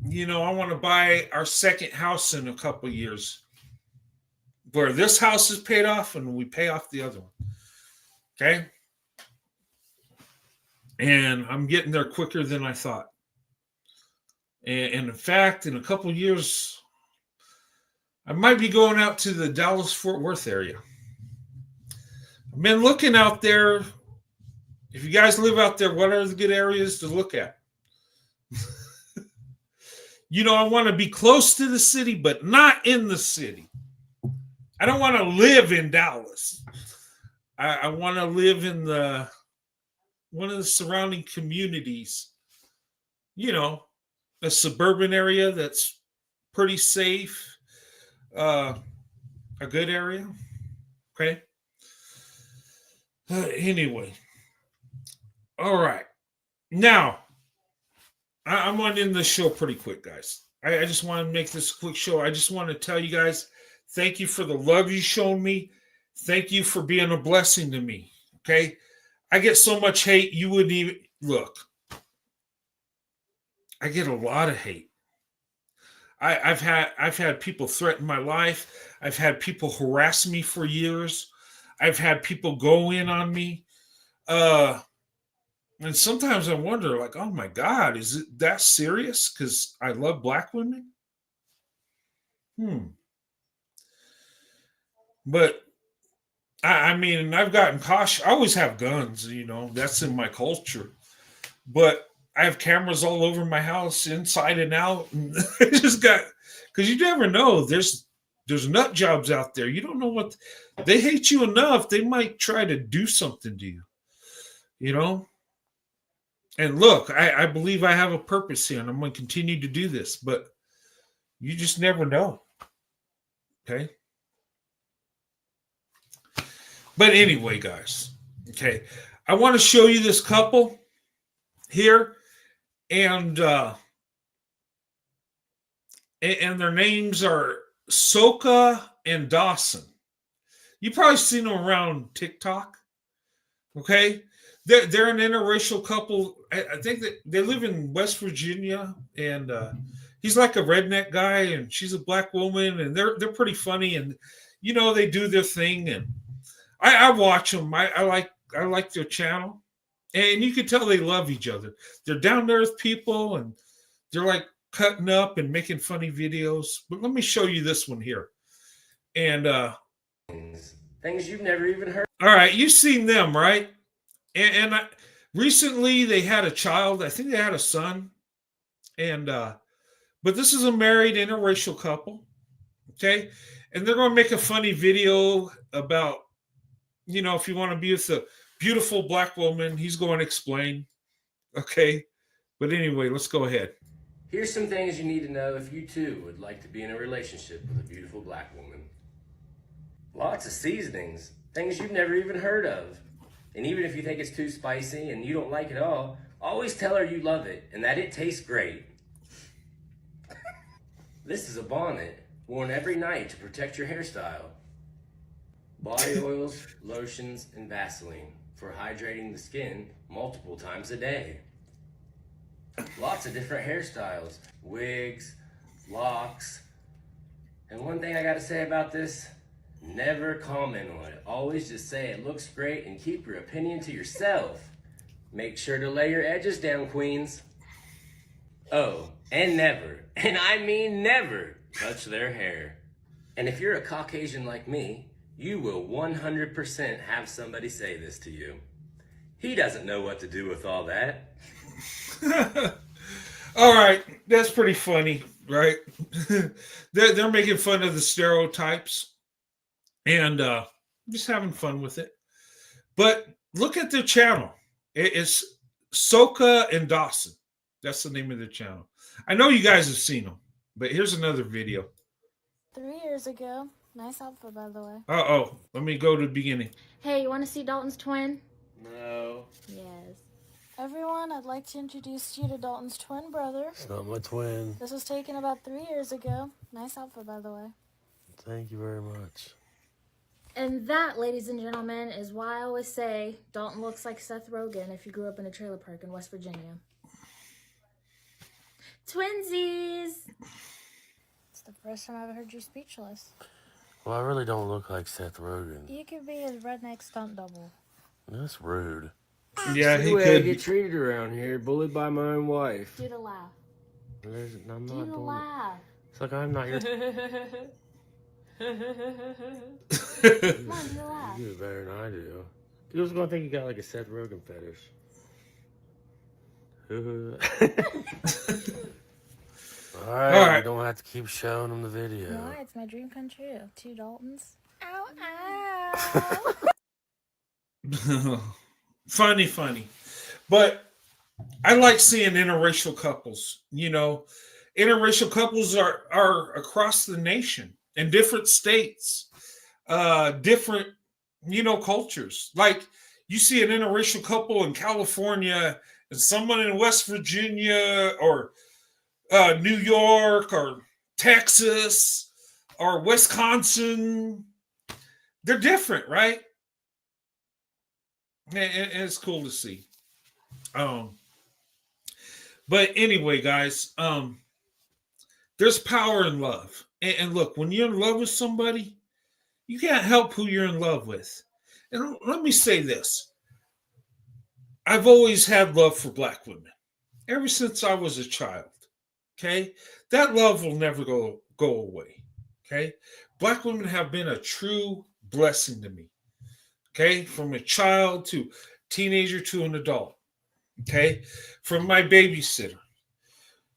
you know, I want to buy our 2nd house in a couple of years. Where this house is paid off and we pay off the other one. Okay? And I'm getting there quicker than I thought. And in fact, in a couple of years, I might be going out to the Dallas-Fort Worth area. I've been looking out there. If you guys live out there, what are the good areas to look at? You know, I want to be close to the city, but not in the city. I don't want to live in Dallas. I want to live in one of the surrounding communities. You know, a suburban area that's pretty safe. A good area. Okay. Anyway. All right. Now, I'm going to end this show pretty quick, guys. I just want to make this a quick show. I just want to tell you guys, thank you for the love you've shown me. Thank you for being a blessing to me. Okay? I get so much hate, you wouldn't even... Look, I get a lot of hate. I've had people threaten my life. I've had people harass me for years. I've had people go in on me. And sometimes I wonder, like, oh my God, is it that serious? Because I love black women? But, I mean, I've gotten cautious. I always have guns, you know. That's in my culture. But I have cameras all over my house, inside and out. And I just got... Because you never know. There's nut jobs out there. You don't know what... They hate you enough, they might try to do something to you. You know? And look, I believe I have a purpose here, and I'm going to continue to do this, but you just never know. Okay? But anyway, guys, okay, I want to show you this couple here, and and their names are Soka and Dawson. You probably seen them around TikTok. Okay, they're an interracial couple. I think that they live in West Virginia, and he's like a redneck guy, and she's a black woman, and they're pretty funny, and they do their thing, and I watch them. I like their channel, and you can tell they love each other. They're down to earth people, and they're like cutting up and making funny videos. But let me show you this one here, and things you've never even heard. All right, you've seen them, right? And recently they had a child. I think they had a son, and but this is a married interracial couple, okay? And they're going to make a funny video about, if you want to be with a beautiful black woman, he's going to explain, okay? But anyway, let's go ahead. Here's some things you need to know if you too would like to be in a relationship with a beautiful black woman. Lots of seasonings, things you've never even heard of. And even if you think it's too spicy and you don't like it all, always tell her you love it and that it tastes great. This is a bonnet worn every night to protect your hairstyle. Body oils, lotions, and Vaseline for hydrating the skin multiple times a day. Lots of different hairstyles, wigs, locks. And one thing I gotta say about this, never comment on it. Always just say it looks great and keep your opinion to yourself. Make sure to lay your edges down, queens. Oh, and never, and I mean never, touch their hair. And if you're a Caucasian like me, you will 100% have somebody say this to you. He doesn't know what to do with all that. All right, that's pretty funny, right? they're making fun of the stereotypes and just having fun with it. But look at their channel. It's Soka and Dawson. That's the name of the channel. I know you guys have seen them, but here's another video. 3 years ago. Nice outfit, by the way. Uh-oh. Let me go to the beginning. Hey, you want to see Dalton's twin? No. Yes. Everyone, I'd like to introduce you to Dalton's twin brother. It's not my twin. This was taken about 3 years ago. Nice outfit, by the way. Thank you very much. And that, ladies and gentlemen, is why I always say Dalton looks like Seth Rogen if you grew up in a trailer park in West Virginia. Twinsies! It's the first time I've ever heard you speechless. Well, I really don't look like Seth Rogen. You could be his redneck stunt double. That's rude. Yeah, The he way I could. get treated around here, bullied by my own wife. Do the laugh. I'm Do not the bullied. laugh. It's like I'm not your... Come on, do the laugh. You do it better than I do. You was gonna think you got like a Seth Rogen fetish. All right, you don't have to keep showing them the video. No, it's my dream come true. 2 Daltons. Ow, ow. Funny. But I like seeing interracial couples. Interracial couples are across the nation in different states, different, cultures. Like you see an interracial couple in California and someone in West Virginia or New York or Texas or Wisconsin. They're different, right? And it's cool to see. But anyway, guys, there's power in love. And look, when you're in love with somebody, you can't help who you're in love with. And let me say this. I've always had love for black women ever since I was a child. Okay? That love will never go away. Okay? Black women have been a true blessing to me. Okay? From a child to teenager to an adult. Okay? From my babysitter.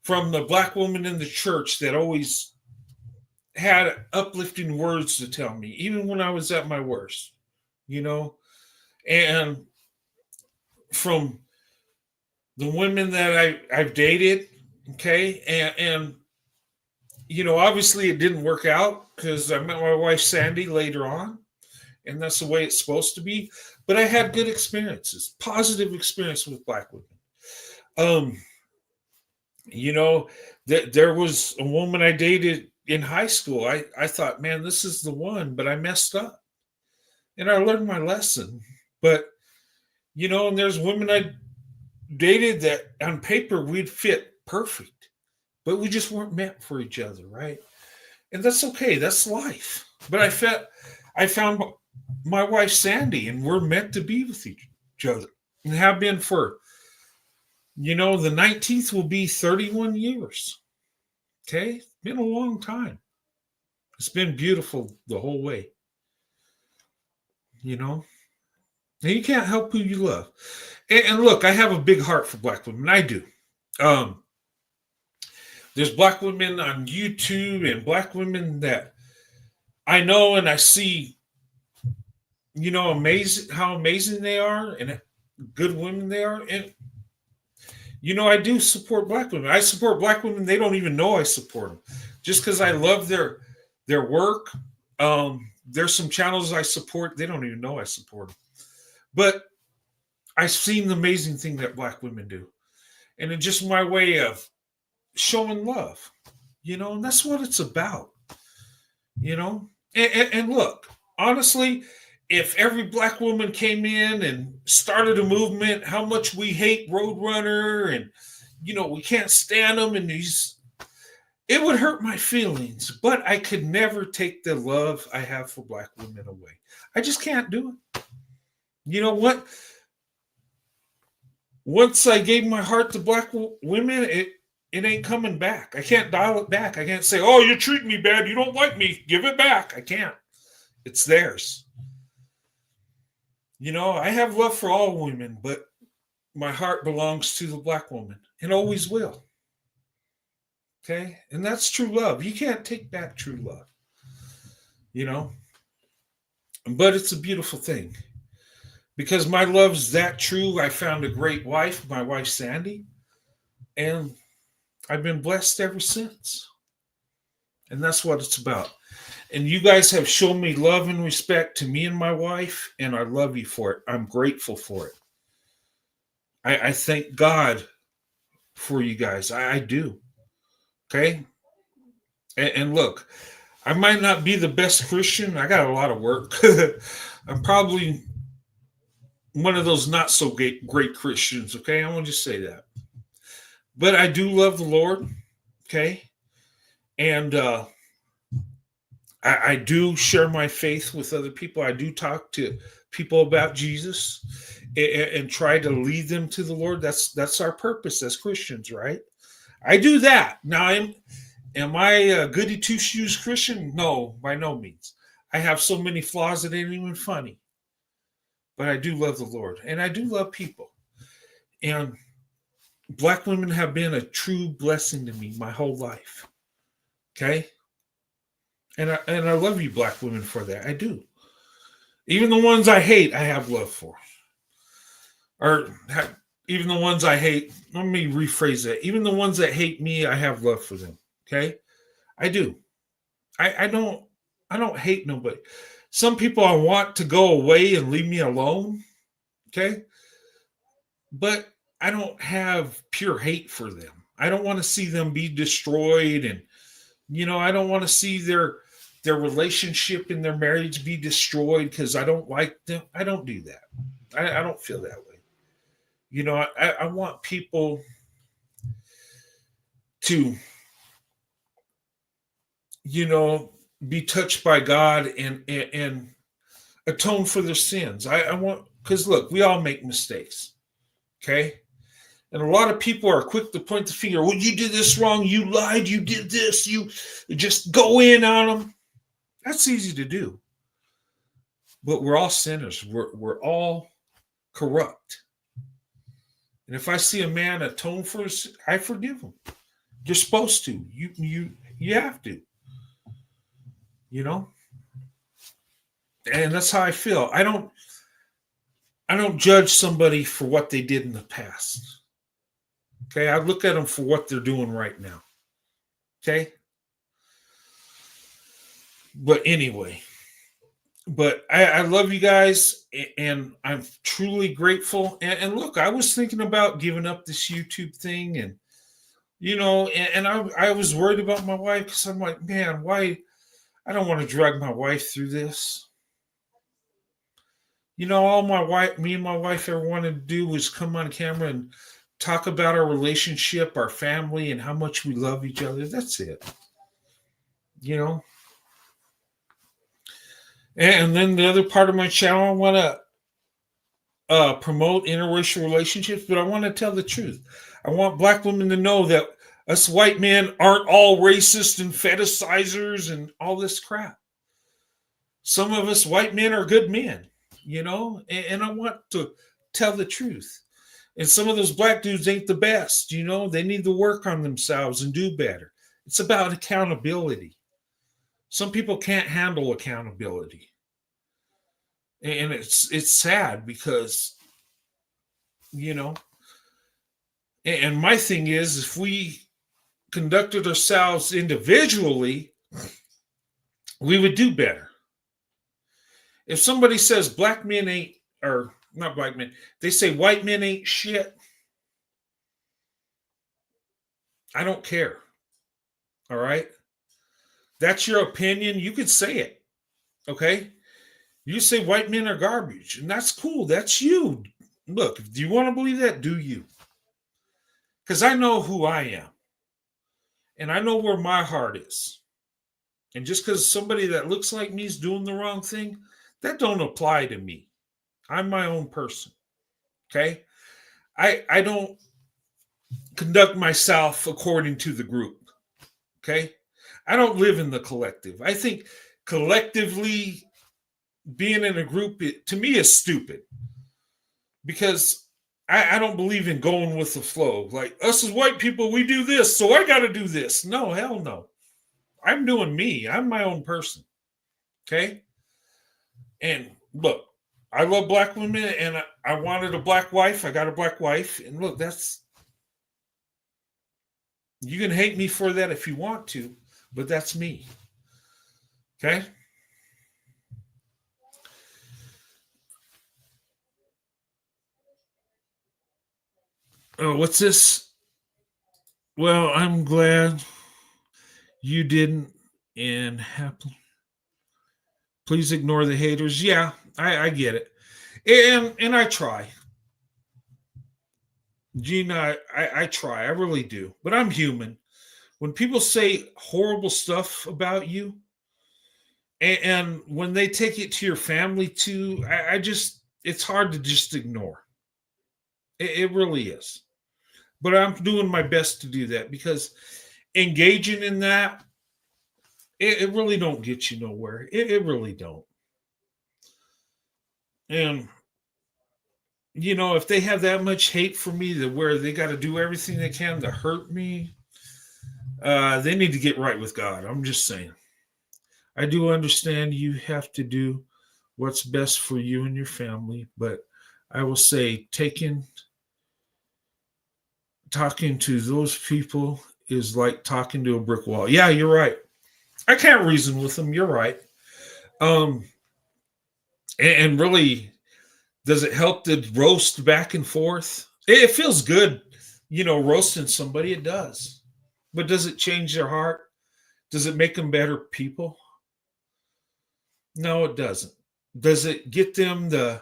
From the black woman in the church that always had uplifting words to tell me, even when I was at my worst. And from the women that I've dated, okay, and obviously it didn't work out because I met my wife Sandy later on, and that's the way it's supposed to be. But I had good experiences, positive experience with black women. You know, there was a woman I dated in high school. I thought, man, this is the one, but I messed up. And I learned my lesson. But, and there's women I dated that on paper we'd fit perfect, but we just weren't meant for each other, right? And that's okay. That's life. But I found my wife Sandy, and we're meant to be with each other, and have been for the 19th will be 31 years. Okay, it's been a long time. It's been beautiful the whole way. And you can't help who you love. And look, I have a big heart for black women. I do. There's black women on YouTube and black women that I know and I see, amazing how amazing they are and good women they are. And I do support black women. I support black women. They don't even know I support them, just because I love their work. There's some channels I support. They don't even know I support them, but I've seen the amazing thing that black women do, and it's just my way of showing love, and that's what it's about, And look, honestly, if every black woman came in and started a movement, how much we hate Roadrunner and, we can't stand them and it would hurt my feelings, but I could never take the love I have for black women away. I just can't do it. You know what? Once I gave my heart to black women, it ain't coming back. I can't dial it back. I can't say, oh, you're treating me bad. You don't like me. Give it back. I can't. It's theirs. I have love for all women, but my heart belongs to the black woman and always will. Okay? And that's true love. You can't take back true love. But it's a beautiful thing. Because my love's that true. I found a great wife, my wife Sandy, and I've been blessed ever since. And that's what it's about. And you guys have shown me love and respect to me and my wife, and I love you for it. I'm grateful for it. I thank God for you guys. I do. Okay? And look, I might not be the best Christian. I got a lot of work. I'm probably one of those not so great Christians. Okay? I want to just say that. But I do love the Lord. Okay? And I do share my faith with other people. I do talk to people about Jesus and try to lead them to the Lord. That's our purpose as Christians, right? I do that. Now, am I a goody two-shoes Christian? No, by no means. I have so many flaws that ain't even funny. But I do love the Lord, and I do love people. And black women have been a true blessing to me my whole life. Okay? And I love you black women for that. I do. Even the ones I hate, I have love for. Even the ones I hate, let me rephrase that. Even the ones that hate me, I have love for them. Okay? I do. I don't hate nobody. Some people I want to go away and leave me alone. Okay? But I don't have pure hate for them. I don't want to see them be destroyed, and I don't want to see their relationship and their marriage be destroyed because I don't like them. I don't do that. I don't feel that way. I want people to, be touched by God and atone for their sins. I want, because look, we all make mistakes. Okay? And a lot of people are quick to point the finger. Well, you did this wrong. You lied. You did this. You just go in on them. That's easy to do. But we're all sinners. We're all corrupt. And if I see a man atone for his, I forgive him. You're supposed to. You have to. And that's how I feel. I don't judge somebody for what they did in the past. Okay? I look at them for what they're doing right now. Okay? But anyway, I love you guys, and I'm truly grateful. And look, I was thinking about giving up this YouTube thing and And I was worried about my wife because I'm like, man, why? I don't want to drag my wife through this. All me and my wife ever wanted to do was come on camera and talk about our relationship, our family, and how much we love each other. That's it. You know. And then the other part of my channel, I want to promote interracial relationships, but I want to tell the truth. I want black women to know that us white men aren't all racist and fetishizers and all this crap. Some of us white men are good men, and I want to tell the truth. And some of those black dudes ain't the best, they need to work on themselves and do better. It's about accountability. Some people can't handle accountability. And it's sad because, and my thing is, if we conducted ourselves individually, we would do better. If somebody says black men ain't, or not black men, they say white men ain't shit, I don't care. All right? That's your opinion. You could say it. Okay? You say white men are garbage, and that's cool. That's you. Look, do you want to believe that? Do you? Because I know who I am. And I know where my heart is. And just because somebody that looks like me is doing the wrong thing, that don't apply to me. I'm my own person. Okay? I don't conduct myself according to the group. Okay? I don't live in the collective. I think collectively being in a group, to me, is stupid. Because I don't believe in going with the flow. Like, us as white people, we do this, so I got to do this. No, hell no. I'm doing me. I'm my own person. Okay? And look, I love black women, and I wanted a black wife. I got a black wife. And look, you can hate me for that if you want to, but that's me. Okay? Oh, what's this? Well, I'm glad you didn't, and happily. Please ignore the haters. Yeah, I get it. And I try. Gina, I try. I really do. But I'm human. When people say horrible stuff about you, and when they take it to your family too, it's hard to just ignore. It really is. But I'm doing my best to do that because engaging in that, it really don't get you nowhere. It really don't. And if they have that much hate for me, that where they got to do everything they can to hurt me, they need to get right with God. I'm just saying. I do understand you have to do what's best for you and your family, but I will say talking to those people is like talking to a brick wall. Yeah, you're right. I can't reason with them. You're right. And really, does it help to roast back and forth? It feels good, roasting somebody. It does. But does it change their heart? Does it make them better people? No, it doesn't. Does it get them to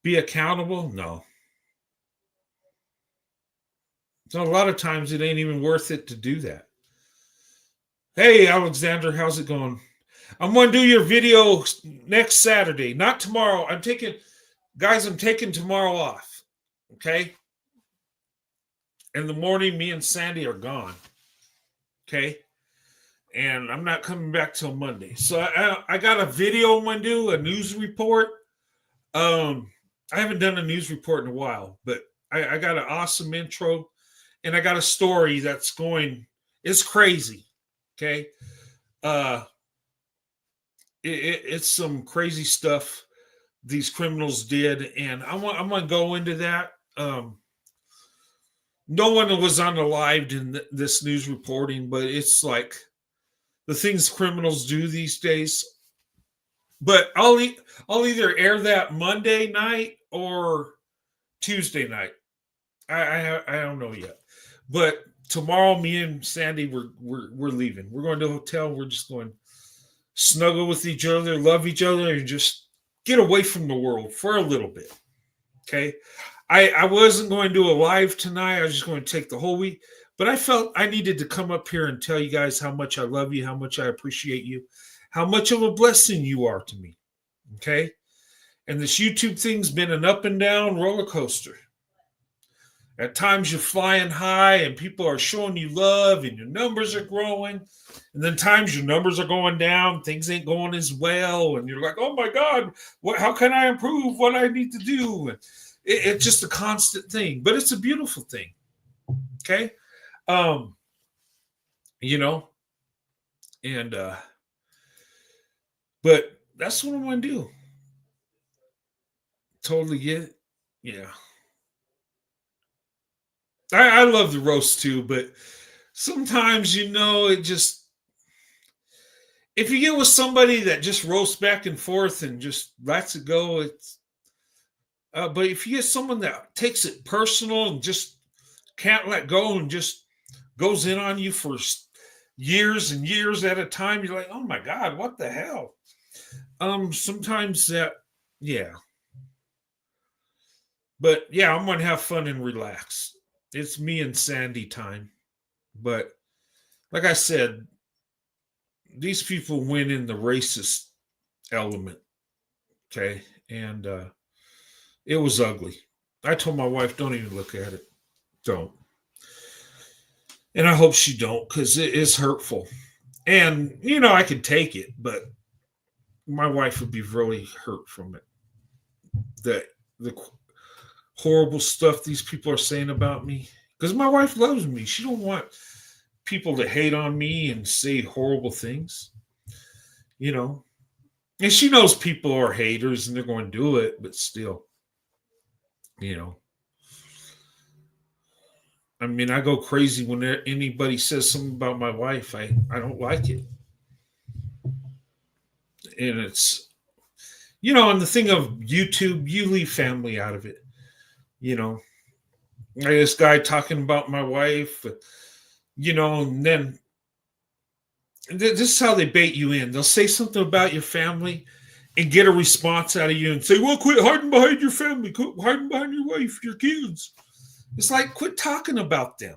be accountable? No. So a lot of times it ain't even worth it to do that. Hey, Alexander, how's it going? I'm going to do your video next Saturday, not tomorrow. I'm taking tomorrow off. Okay? In the morning, me and Sandy are gone. Okay? And I'm not coming back till Monday. So I got a video I'm going to do, a news report. I haven't done a news report in a while, but I got an awesome intro. And I got a story it's crazy. Okay. It's some crazy stuff these criminals did. And I'm going to go into that. No one was on the live in this news reporting, but it's like the things criminals do these days. But I'll either air that Monday night or Tuesday night. I don't know yet. But tomorrow, me and Sandy, we're leaving. We're going to a hotel. We're just going to snuggle with each other, love each other, and just get away from the world for a little bit. Okay. I wasn't going to do a live tonight. I was just going to take the whole week. But I felt I needed to come up here and tell you guys how much I love you, how much I appreciate you, how much of a blessing you are to me. Okay. And this YouTube thing's been an up and down roller coaster. At times you're flying high and people are showing you love and your numbers are growing. And then times your numbers are going down, things ain't going as well. And you're like, oh my God, how can I improve what I need to do? It's just a constant thing, but it's a beautiful thing. Okay. You know, and, but that's what I'm going to do. Totally get it. Yeah. I love the roast too, but sometimes, it just, if you get with somebody that just roasts back and forth and just lets it go, it's, but if you get someone that takes it personal and just can't let go and just goes in on you for years and years at a time, you're like, oh my God, what the hell? Sometimes that, yeah. But yeah, I'm going to have fun and relax. It's me and Sandy time. But like I said, these people win in the racist element. Okay. And it was ugly. I told my wife, don't even look at it. Don't. And I hope she don't, because it is hurtful. And, I could take it, but my wife would be really hurt from it. The horrible stuff these people are saying about me, because my wife loves me. She don't want people to hate on me and say horrible things, and she knows people are haters and they're going to do it, but still, I mean, I go crazy when anybody says something about my wife. I don't like it. And it's, and the thing of YouTube, you leave family out of it. This guy talking about my wife, and then this is how they bait you in. They'll say something about your family and get a response out of you and say, well, quit hiding behind your family, quit hiding behind your wife, your kids. It's like, quit talking about them.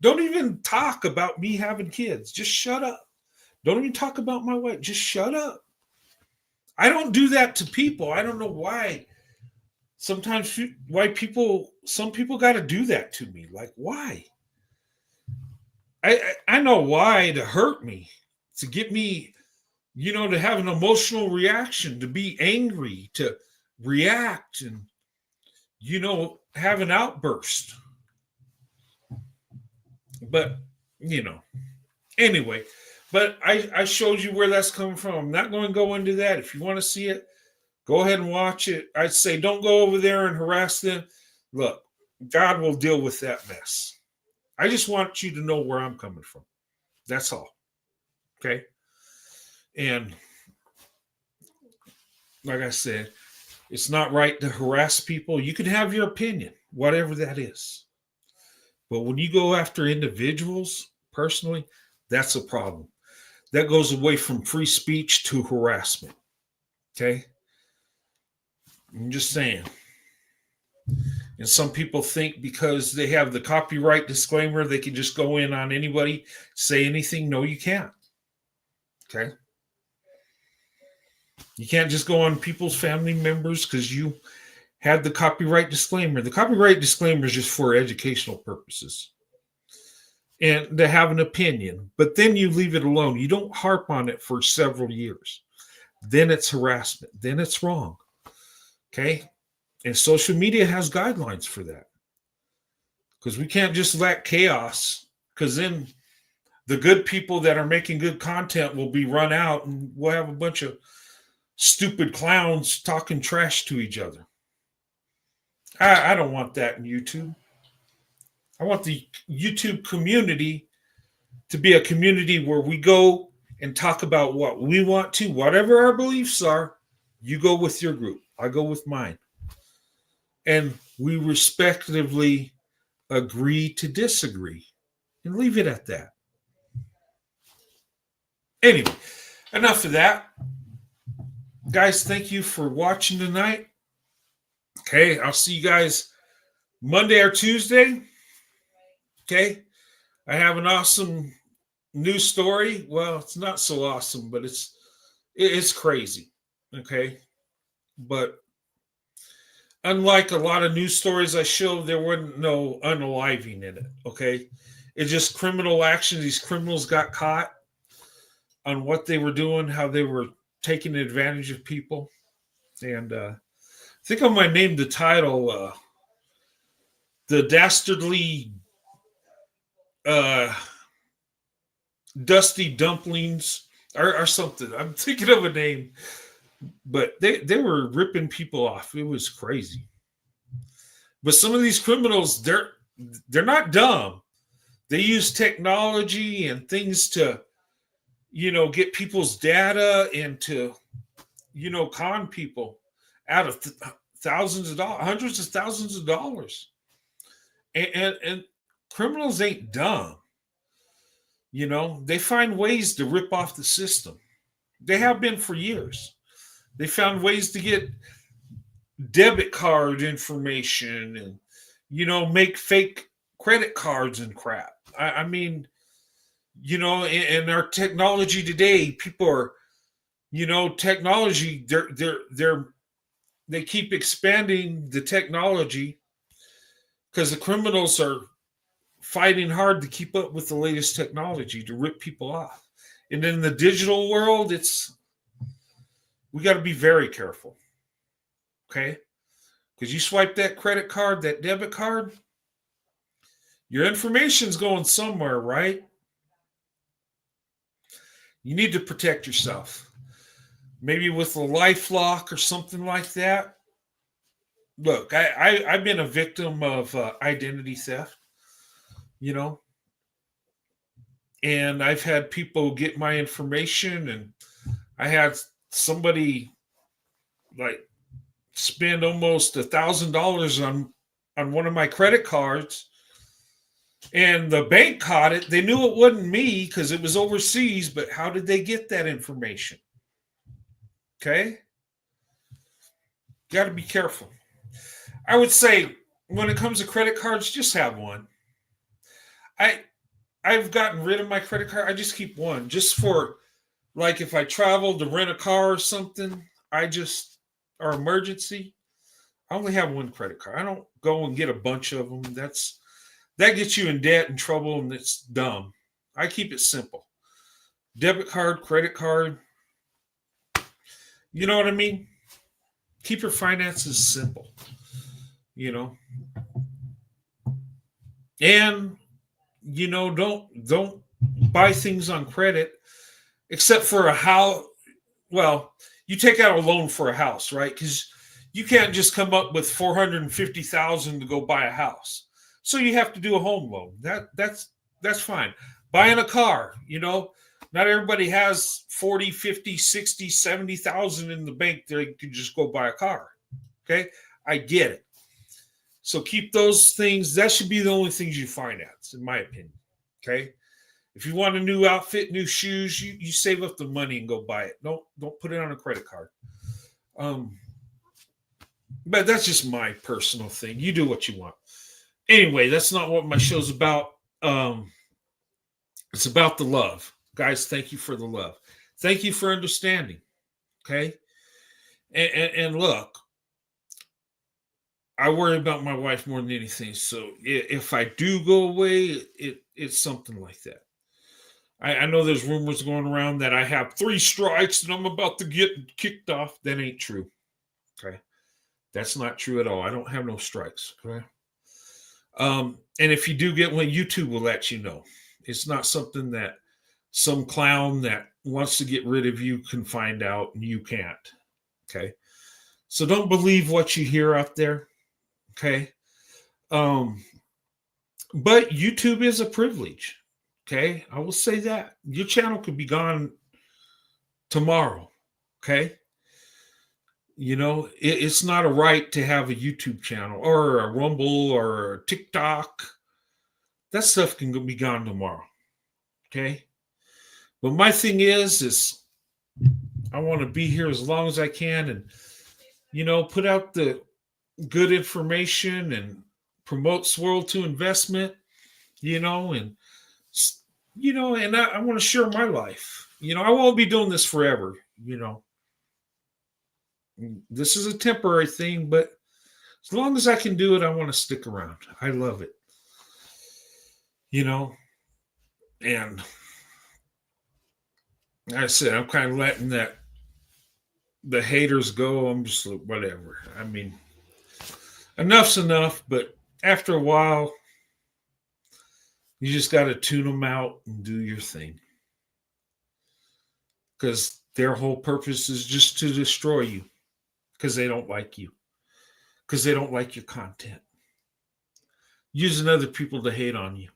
Don't even talk about me having kids. Just shut up. Don't even talk about my wife. Just shut up. I don't do that to people. I don't know why. Sometimes some people got to do that to me. Like, why? I know why, to hurt me, to get me, to have an emotional reaction, to be angry, to react and, have an outburst. But, anyway, but I showed you where that's coming from. I'm not going to go into that. If you want to see it, go ahead and watch it. I'd say don't go over there and harass them. Look, God will deal with that mess. I just want you to know where I'm coming from. That's all. Okay? And like I said, it's not right to harass people. You can have your opinion, whatever that is. But when you go after individuals personally, that's a problem. That goes away from free speech to harassment. Okay? I'm just saying. And some people think because they have the copyright disclaimer, they can just go in on anybody, say anything. No, you can't. Okay? You can't just go on people's family members because you had the copyright disclaimer. The copyright disclaimer is just for educational purposes and to have an opinion. But then you leave it alone. You don't harp on it for several years. Then it's harassment. Then it's wrong. Okay? And social media has guidelines for that. Because we can't just let chaos, because then the good people that are making good content will be run out and we'll have a bunch of stupid clowns talking trash to each other. I don't want that in YouTube. I want the YouTube community to be a community where we go and talk about what we want to, whatever our beliefs are. You go with your group. I go with mine. And we respectively agree to disagree and leave it at that. Anyway, enough of that. Guys, thank you for watching tonight. Okay, I'll see you guys Monday or Tuesday. Okay, I have an awesome news story. Well, it's not so awesome, but it's crazy. Okay, but unlike a lot of news stories I showed, there wasn't no unaliving in it. Okay, it's just criminal action. These criminals got caught on what they were doing, how they were taking advantage of people, and I think I might name the title "The Dastardly Dusty Dumplings" or something. I'm thinking of a name, but they were ripping people off. It was crazy. But some of these criminals, they're not dumb. They use technology and things to, get people's data and to, con people out of thousands of dollars, hundreds of thousands of dollars. And criminals ain't dumb. They find ways to rip off the system. They have been for years. They found ways to get debit card information and, make fake credit cards and crap. I mean, in our technology today, people are, technology, they keep expanding the technology because the criminals are fighting hard to keep up with the latest technology to rip people off. And in the digital world, we got to be very careful. Okay? Because you swipe that credit card, that debit card, your information's going somewhere, right? You need to protect yourself. Maybe with a LifeLock or something like that. Look, I've been a victim of identity theft, and I've had people get my information, and I had somebody like spend almost $1,000 on one of my credit cards, and the bank caught it. They knew it wasn't me because it was overseas, but how did they get that information? Okay, got to be careful. I would say when it comes to credit cards, just have one. I've gotten rid of my credit card. I just keep one just for, like, if I travel to rent a car or something, or emergency, I only have one credit card. I don't go and get a bunch of them. That gets you in debt and trouble, and it's dumb. I keep it simple. Debit card, credit card. You know what I mean? Keep your finances simple. And don't buy things on credit except for a house. Well, you take out a loan for a house, right? Because you can't just come up with $450,000 to go buy a house. So you have to do a home loan. That's fine. Buying a car, not everybody has 40, 50, 60, 70,000 in the bank. They could just go buy a car. Okay. I get it. So keep those things. That should be the only things you finance, in my opinion. Okay. If you want a new outfit, new shoes, you save up the money and go buy it. Don't put it on a credit card. But that's just my personal thing. You do what you want. Anyway, that's not what my show's about. It's about the love. Guys, thank you for the love. Thank you for understanding. Okay. And look, I worry about my wife more than anything. So if I do go away, it's something like that. I know there's rumors going around that I have 3 strikes and I'm about to get kicked off. That ain't true. Okay. That's not true at all. I don't have no strikes. Okay. And if you do get one, YouTube will let you know. It's not something that some clown that wants to get rid of you can find out and you can't. Okay. So don't believe what you hear out there. Okay. But YouTube is a privilege. Okay. I will say that your channel could be gone tomorrow. Okay. It's not a right to have a YouTube channel or a Rumble or a TikTok that stuff can be gone tomorrow. Okay. But my thing is I want to be here as long as I can and, put out the good information and promote Swirl to investment, and, and I want to share my life. I won't be doing this forever, This is a temporary thing, but as long as I can do it, I want to stick around. I love it. And like I said, I'm kind of letting the haters go. I'm just like, whatever. I mean, enough's enough, but after a while, you just got to tune them out and do your thing. Because their whole purpose is just to destroy you. Because they don't like you. Because they don't like your content. Using other people to hate on you.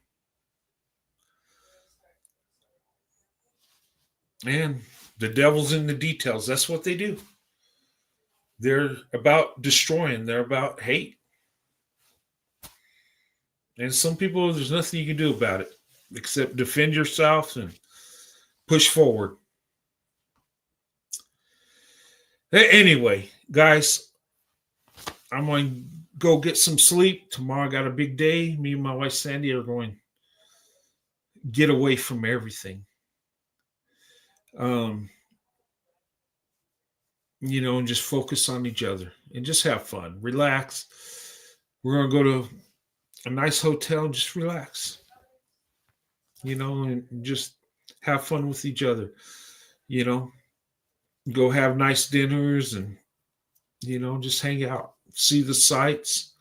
And the devil's in the details. That's what they do. They're about destroying. They're about hate. And some people, there's nothing you can do about it except defend yourself and push forward. Anyway, guys, I'm going to go get some sleep. Tomorrow I got a big day. Me and my wife Sandy are going to get away from everything. And just focus on each other and just have fun. Relax. We're going to go to a nice hotel and just relax. And just have fun with each other. Go have nice dinners and, just hang out. See the sights.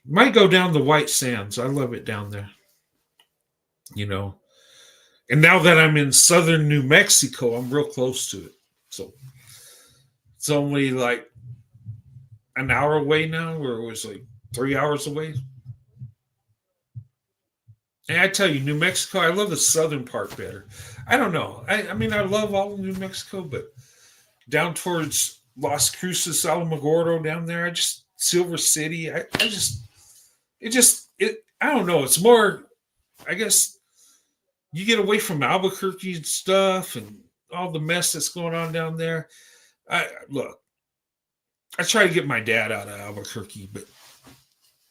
Might go down the White Sands. I love it down there. And now that I'm in southern New Mexico, I'm real close to it. So it's only like an hour away now, or it was like 3 hours away. And I tell you, New Mexico, I love the southern part better. I don't know. I mean, I love all of New Mexico, but down towards Las Cruces, Alamogordo, down there, Silver City, I don't know. It's more, I guess, you get away from Albuquerque and stuff and all the mess that's going on down there. I try to get my dad out of Albuquerque, but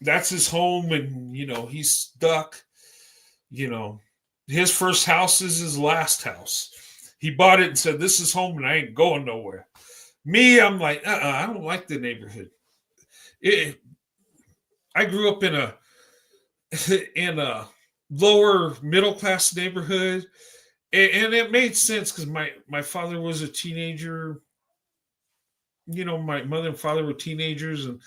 that's his home, and he's stuck. His first house is his last house. He bought it and said, "This is home, and I ain't going nowhere." Me, I'm like, I don't like the neighborhood. I grew up in a lower middle class neighborhood, and it made sense because my father was a teenager. My mother and father were teenagers, and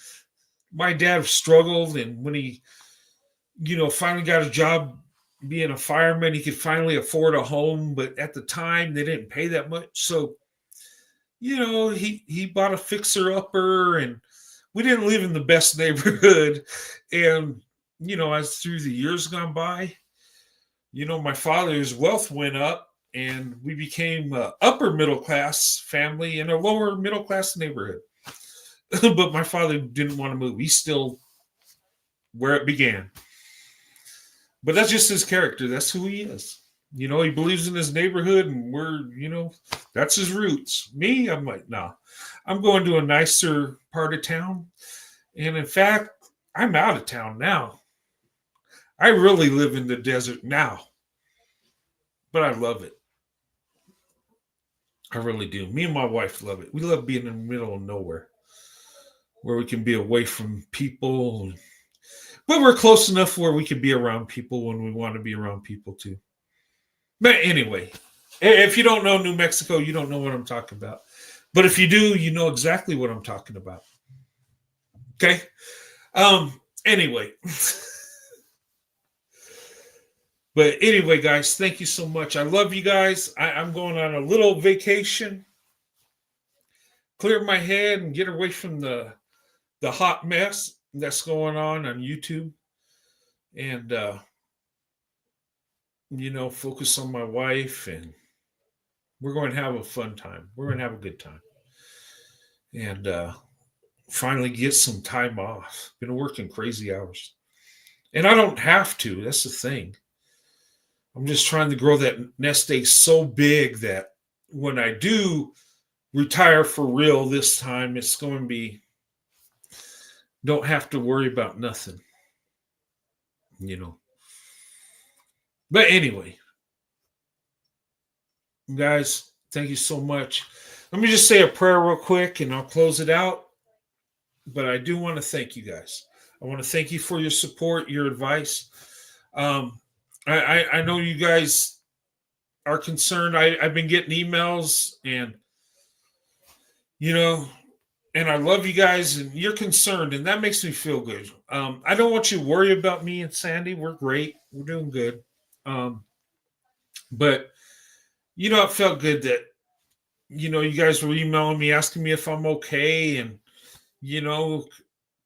my dad struggled. And when he, finally got a job being a fireman, he could finally afford a home. But at the time, they didn't pay that much. So, he bought a fixer-upper, and we didn't live in the best neighborhood. And, as through the years gone by, my father's wealth went up, and we became an upper middle class family in a lower middle class neighborhood. But my father didn't want to move. He's still where it began. But that's just his character. That's who he is. He believes in his neighborhood, and that's his roots. Me, I'm like, nah, I'm going to a nicer part of town. And in fact, I'm out of town now. I really live in the desert now. But I love it. I really do. Me and my wife love it. We love being in the middle of nowhere, where we can be away from people. But we're close enough where we can be around people when we want to be around people too. But anyway, if you don't know New Mexico, you don't know what I'm talking about. But if you do, you know exactly what I'm talking about. Okay? Anyway. But anyway, guys, thank you so much. I love you guys. I'm going on a little vacation. Clear my head and get away from the hot mess that's going on YouTube. And, focus on my wife. And we're going to have a fun time. We're going to have a good time. And finally get some time off. Been working crazy hours. And I don't have to. That's the thing. I'm just trying to grow that nest egg so big that when I do retire for real this time, it's going to be, don't have to worry about nothing, you know. But anyway, guys, thank you so much. Let me just say a prayer real quick and I'll close it out. But I do want to thank you guys. I want to thank you for your support, your advice. I know you guys are concerned. I've been getting emails and, you know, and I love you guys and you're concerned and that makes me feel good. I don't want you to worry about me and Sandy. We're great. We're doing good. But, you know, it felt good that, you know, you guys were emailing me, asking me if I'm okay and, you know,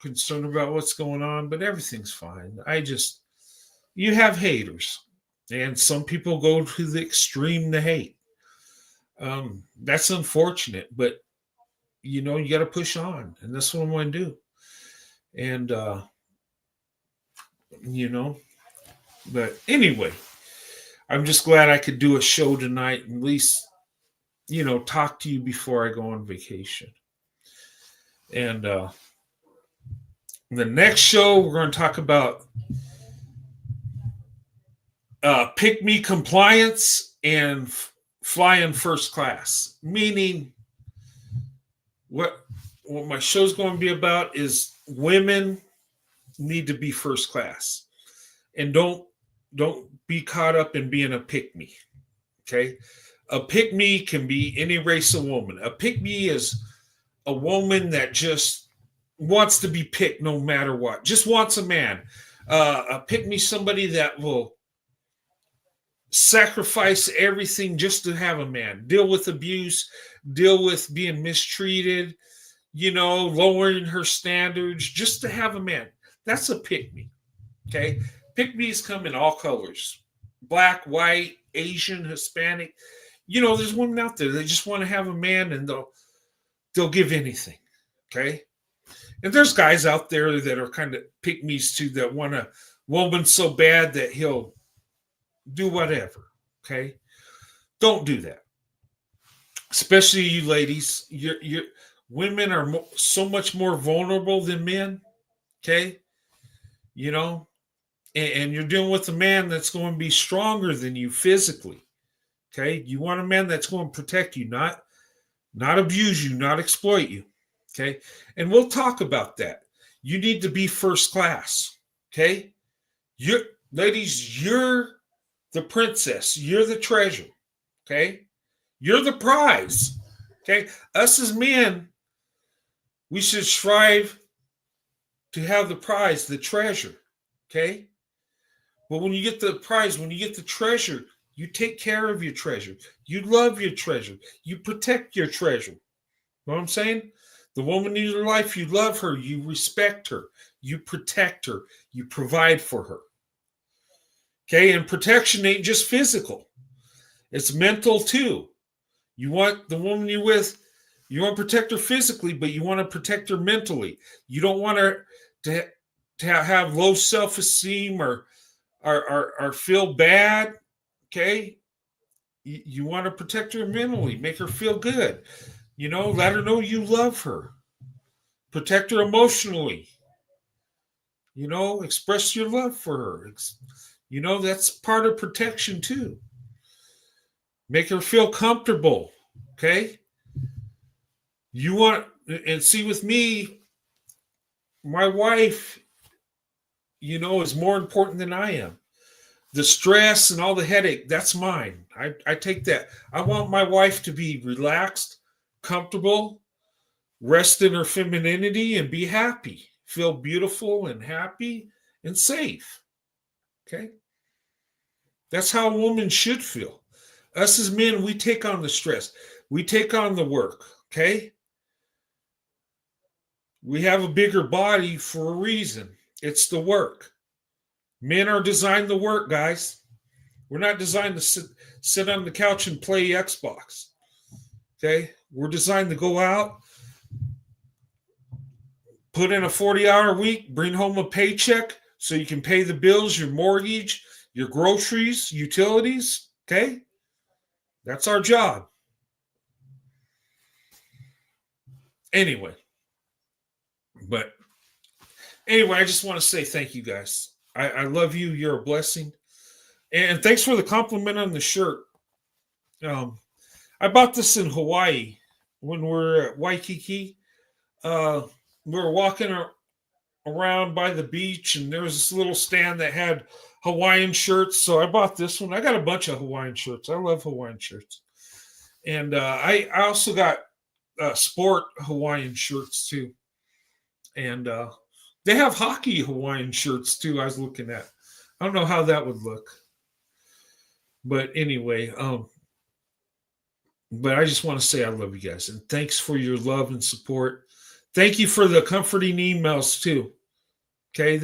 concerned about what's going on, but everything's fine. You have haters and some people go to the extreme to hate. That's unfortunate, but you know, you got to push on and that's what I'm going to do. And, you know, but anyway, I'm just glad I could do a show tonight and at least, you know, talk to you before I go on vacation. And, the next show, we're going to talk about pick me compliance and flying first class. Meaning, what my show's going to be about is women need to be first class, and don't be caught up in being a pick me. Okay, a pick me can be any race of woman. A pick me is a woman that just wants to be picked no matter what, just wants a man. Pick me somebody that will sacrifice everything just to have a man, deal with abuse, deal with being mistreated, you know, lowering her standards just to have a man. That's a pick me. Okay. Pick me's come in all colors, black, white, Asian, Hispanic. You know, there's women out there, they just want to have a man and they'll give anything. Okay. And there's guys out there that are kind of pick-me's too, that want a woman so bad that he'll do whatever. Okay, don't do that. Especially you ladies, you're women are so much more vulnerable than men. Okay, you know, and you're dealing with a man that's going to be stronger than you physically. Okay, you want a man that's going to protect you, not abuse you, not exploit you. Okay. And we'll talk about that. You need to be first class. Okay. Ladies, you're the princess. You're the treasure. Okay. You're the prize. Okay. Us as men, we should strive to have the prize, the treasure. Okay. But when you get the prize, when you get the treasure, you take care of your treasure. You love your treasure. You protect your treasure. Know what I'm saying? The woman in your life, you love her, you respect her, you protect her, you provide for her. Okay, and protection ain't just physical. It's mental too. You want the woman you're with, you want to protect her physically, but you want to protect her mentally. You don't want her to have low self-esteem or feel bad. Okay, you want to protect her mentally, make her feel good. You know, let her know you love her. Protect her emotionally. You know, express your love for her. You know, that's part of protection too. Make her feel comfortable. Okay? You want, and see with me, my wife, you know, is more important than I am. The stress and all the headache, that's mine. I take that. I want my wife to be relaxed, comfortable, rest in her femininity, and be happy. Feel beautiful and happy and safe. Okay? That's how a woman should feel. Us as men, we take on the stress. We take on the work. Okay? We have a bigger body for a reason. It's the work. Men are designed to work, guys. We're not designed to sit on the couch and play Xbox. Okay? We're designed to go out, put in a 40-hour week, bring home a paycheck, so you can pay the bills, your mortgage, your groceries, utilities. Okay? That's our job. Anyway, I just want to say thank you guys. I love you. You're a blessing. And thanks for the compliment on the shirt. I bought this in Hawaii when we're at Waikiki. We were walking around by the beach, and there was this little stand that had Hawaiian shirts. So I bought this one. I got a bunch of Hawaiian shirts. I love Hawaiian shirts. And I also got sport Hawaiian shirts too. And they have hockey Hawaiian shirts too. I was looking at. I don't know how that would look. But anyway, but I just want to say I love you guys. And thanks for your love and support. Thank you for the comforting emails too. Okay,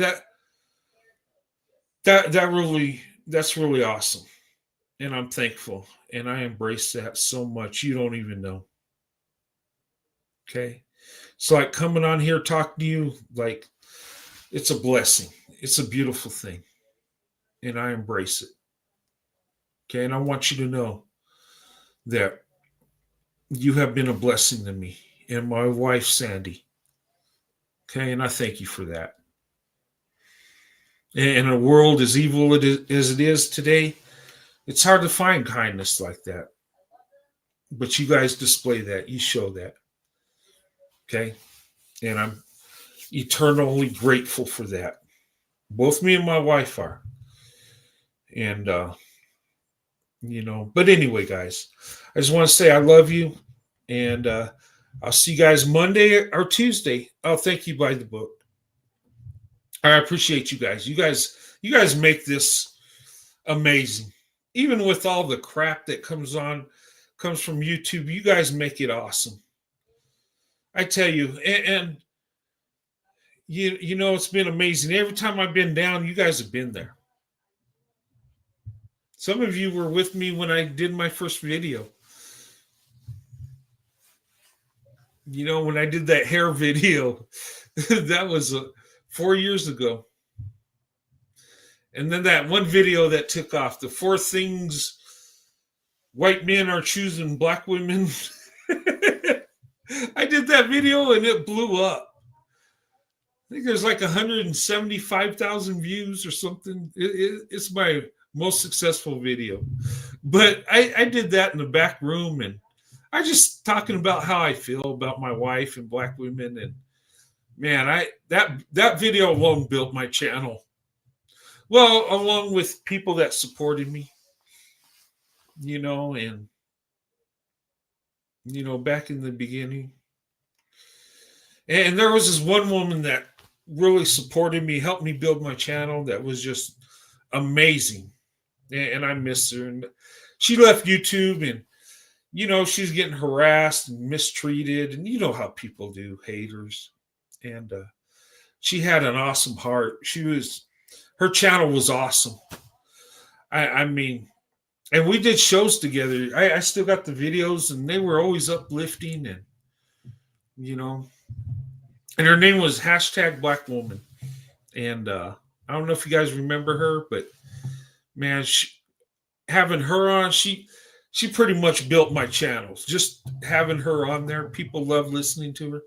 that's really awesome. And I'm thankful. And I embrace that so much. You don't even know. Okay. So like coming on here, talking to you, like it's a blessing. It's a beautiful thing. And I embrace it. Okay. And I want you to know that you have been a blessing to me and my wife, Sandy. Okay. And I thank you for that. And a world as evil as it is today, it's hard to find kindness like that. But you guys display that. You show that. Okay. And I'm eternally grateful for that. Both me and my wife are. And, but anyway, guys, I just want to say I love you. And I'll see you guys Monday or Tuesday. Oh, thank you by the book. I appreciate you guys. You guys make this amazing. Even with all the crap that comes from YouTube, you guys make it awesome. I tell you, and it's been amazing. Every time I've been down, you guys have been there. Some of you were with me when I did my first video. When I did that hair video, that was 4 years ago. And then that one video that took off, the 4 things white men are choosing black women. I did that video and it blew up. I think there's like 175,000 views or something. It's my most successful video. But I did that in the back room, and I just talking about how I feel about my wife and black women. And man, that video alone built my channel. Well, along with people that supported me, and back in the beginning. And there was this one woman that really supported me, helped me build my channel. That was just amazing. And I miss her. And she left YouTube, and, she's getting harassed and mistreated. And you know how people do, haters. And she had an awesome heart. Her channel was awesome. I mean, and we did shows together. I still got the videos, and they were always uplifting, and, and her name was #BlackWoman. And I don't know if you guys remember her, but man, having her on, she pretty much built my channels. Just having her on there, people love listening to her.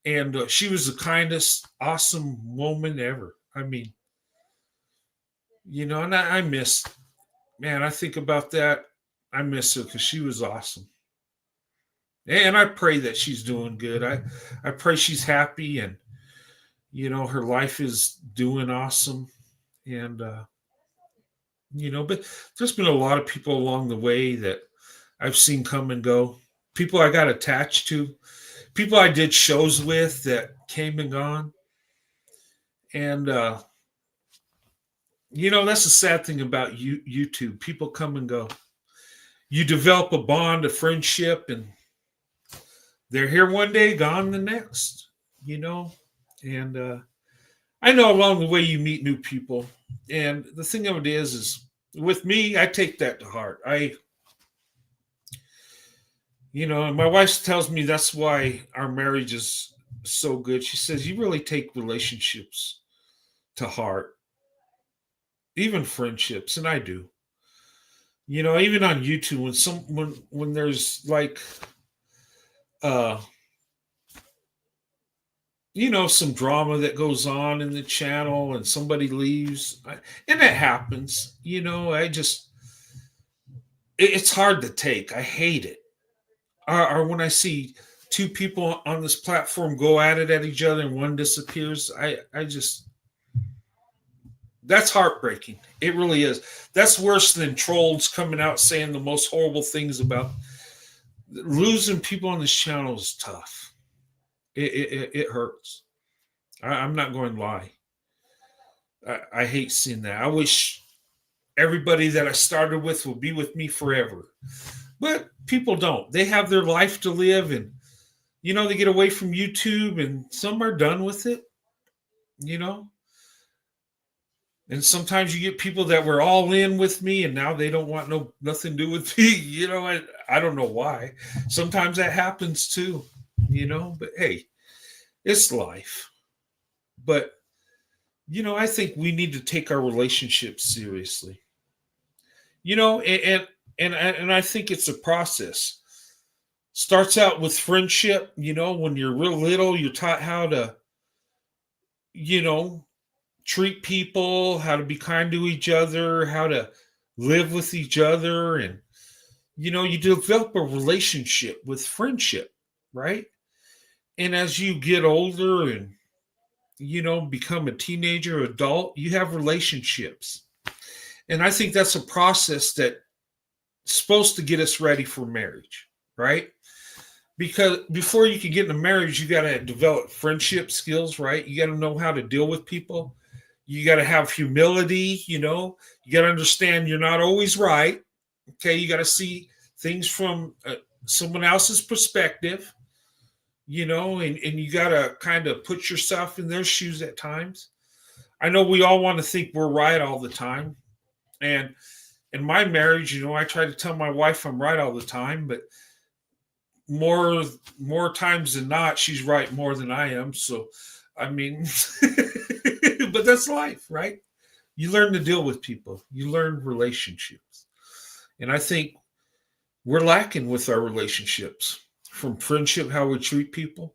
And she was the kindest, awesome woman ever. I mean, and I miss, man, I think about that. I miss her because she was awesome. And I pray that she's doing good. I pray she's happy, and, her life is doing awesome. And, but there's been a lot of people along the way that I've seen come and go. People I got attached to. People I did shows with that came and gone. And, that's the sad thing about YouTube. People come and go. You develop a bond, a friendship, and they're here one day, gone the next, And I know along the way you meet new people. And the thing of it is with me, I take that to heart. And my wife tells me that's why our marriage is so good. She says, you really take relationships to heart, even friendships, and I do. Even on YouTube, when there's like uh some drama that goes on in the channel and somebody leaves, and it happens. It's hard to take. I hate it. Or when I see two people on this platform go at it at each other and one disappears, I just, that's heartbreaking. It really is. That's worse than trolls coming out saying the most horrible things about losing people on this channel is tough. It hurts. I'm not going to lie. I hate seeing that. I wish everybody that I started with will be with me forever. But people don't. They have their life to live, and they get away from YouTube, and some are done with it. And sometimes you get people that were all in with me, and now they don't want nothing to do with me. I don't know why. Sometimes that happens too. But hey, it's life. But I think we need to take our relationships seriously. And I think it's a process. Starts out with friendship. When you're real little, you're taught how to, treat people, how to be kind to each other, how to live with each other. And, you develop a relationship with friendship, right? And as you get older and, become a teenager, adult, you have relationships. And I think that's a process that's supposed to get us ready for marriage, right? Because before you can get into marriage, you got to develop friendship skills, right? You got to know how to deal with people. You got to have humility, you got to understand you're not always right. Okay, you got to see things from someone else's perspective, and you got to kind of put yourself in their shoes at times. I know we all want to think we're right all the time. And in my marriage, I try to tell my wife I'm right all the time, but more times than not, she's right more than I am. So, I mean, but that's life, right? You learn to deal with people. You learn relationships. And I think we're lacking with our relationships, from friendship, how we treat people.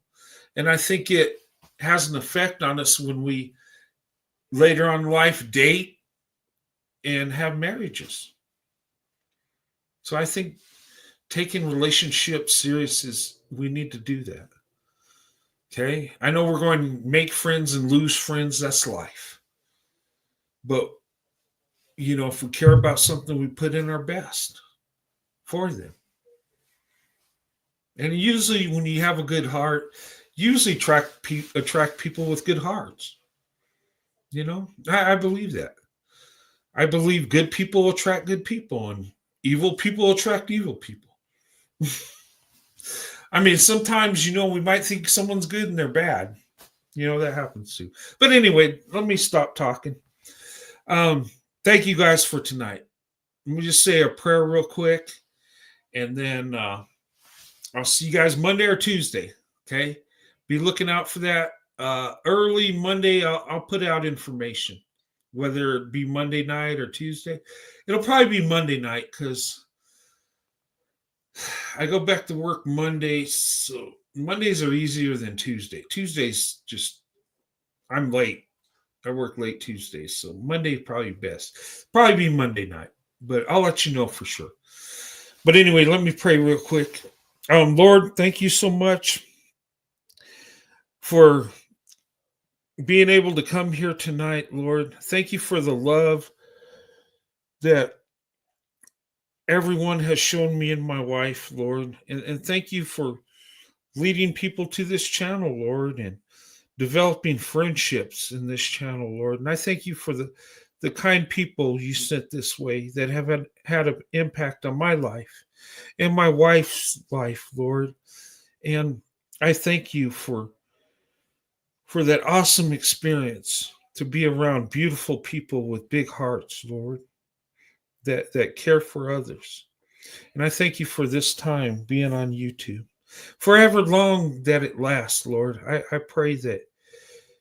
And I think it has an effect on us when we later on in life date and have marriages. So I think taking relationships serious is, we need to do that. Okay. I know we're going to make friends and lose friends. That's life. But, if we care about something, we put in our best for them. And usually when you have a good heart, usually attract people with good hearts. I believe that. I believe good people attract good people, and evil people attract evil people. I mean, sometimes, we might think someone's good and they're bad. That happens too. But anyway, let me stop talking. Thank you guys for tonight. Let me just say a prayer real quick, and then I'll see you guys Monday or Tuesday. Okay. Be looking out for that. Early Monday, I'll put out information, whether it be Monday night or Tuesday. It'll probably be Monday night because I go back to work Monday. So Mondays are easier than Tuesday. Tuesdays just, I'm late. I work late Tuesdays. So Monday probably best. Probably be Monday night, but I'll let you know for sure. But anyway, let me pray real quick. Lord, thank you so much for being able to come here tonight, Lord. Thank you for the love that everyone has shown me and my wife, Lord. And thank you for leading people to this channel, Lord, and developing friendships in this channel, Lord. And I thank you for the kind people you sent this way that have had an impact on my life and my wife's life, Lord. And I thank you for that awesome experience to be around beautiful people with big hearts, Lord, that care for others. And I thank you for this time being on YouTube. Forever long that it lasts, Lord. I pray that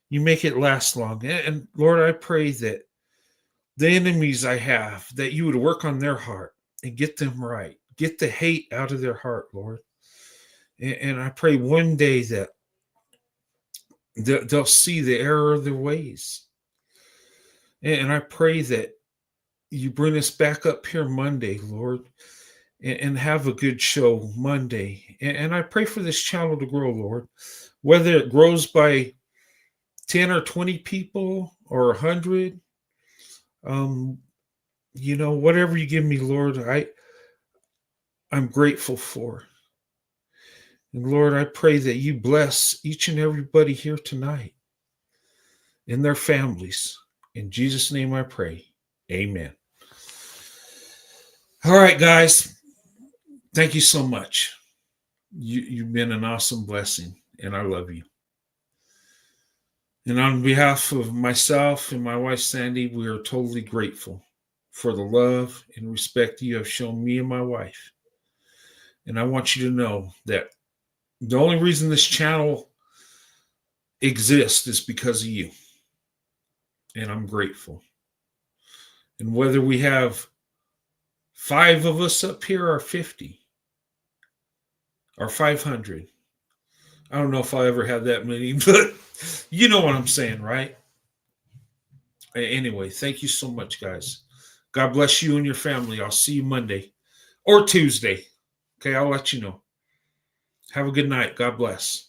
You make it last long. And Lord, I pray that the enemies I have, that you would work on their heart and get them right. Get the hate out of their heart, Lord. And I pray one day that they'll see the error of their ways. And I pray that you bring us back up here Monday, Lord, and have a good show Monday. And I pray for this channel to grow, Lord, whether it grows by 10 or 20 people or 100, whatever you give me, Lord, I'm grateful for. And Lord, I pray that you bless each and everybody here tonight and their families. In Jesus' name I pray. Amen. All right, guys. Thank you so much. You've been an awesome blessing, and I love you. And on behalf of myself and my wife, Sandy, we are totally grateful for the love and respect you have shown me and my wife. And I want you to know that the only reason this channel exists is because of you. And I'm grateful. And whether we have 5 of us up here or 50 or 500, I don't know if I ever had that many, but you know what I'm saying, right? Anyway, thank you so much, guys. God bless you and your family. I'll see you Monday or Tuesday. Okay, I'll let you know. Have a good night. God bless.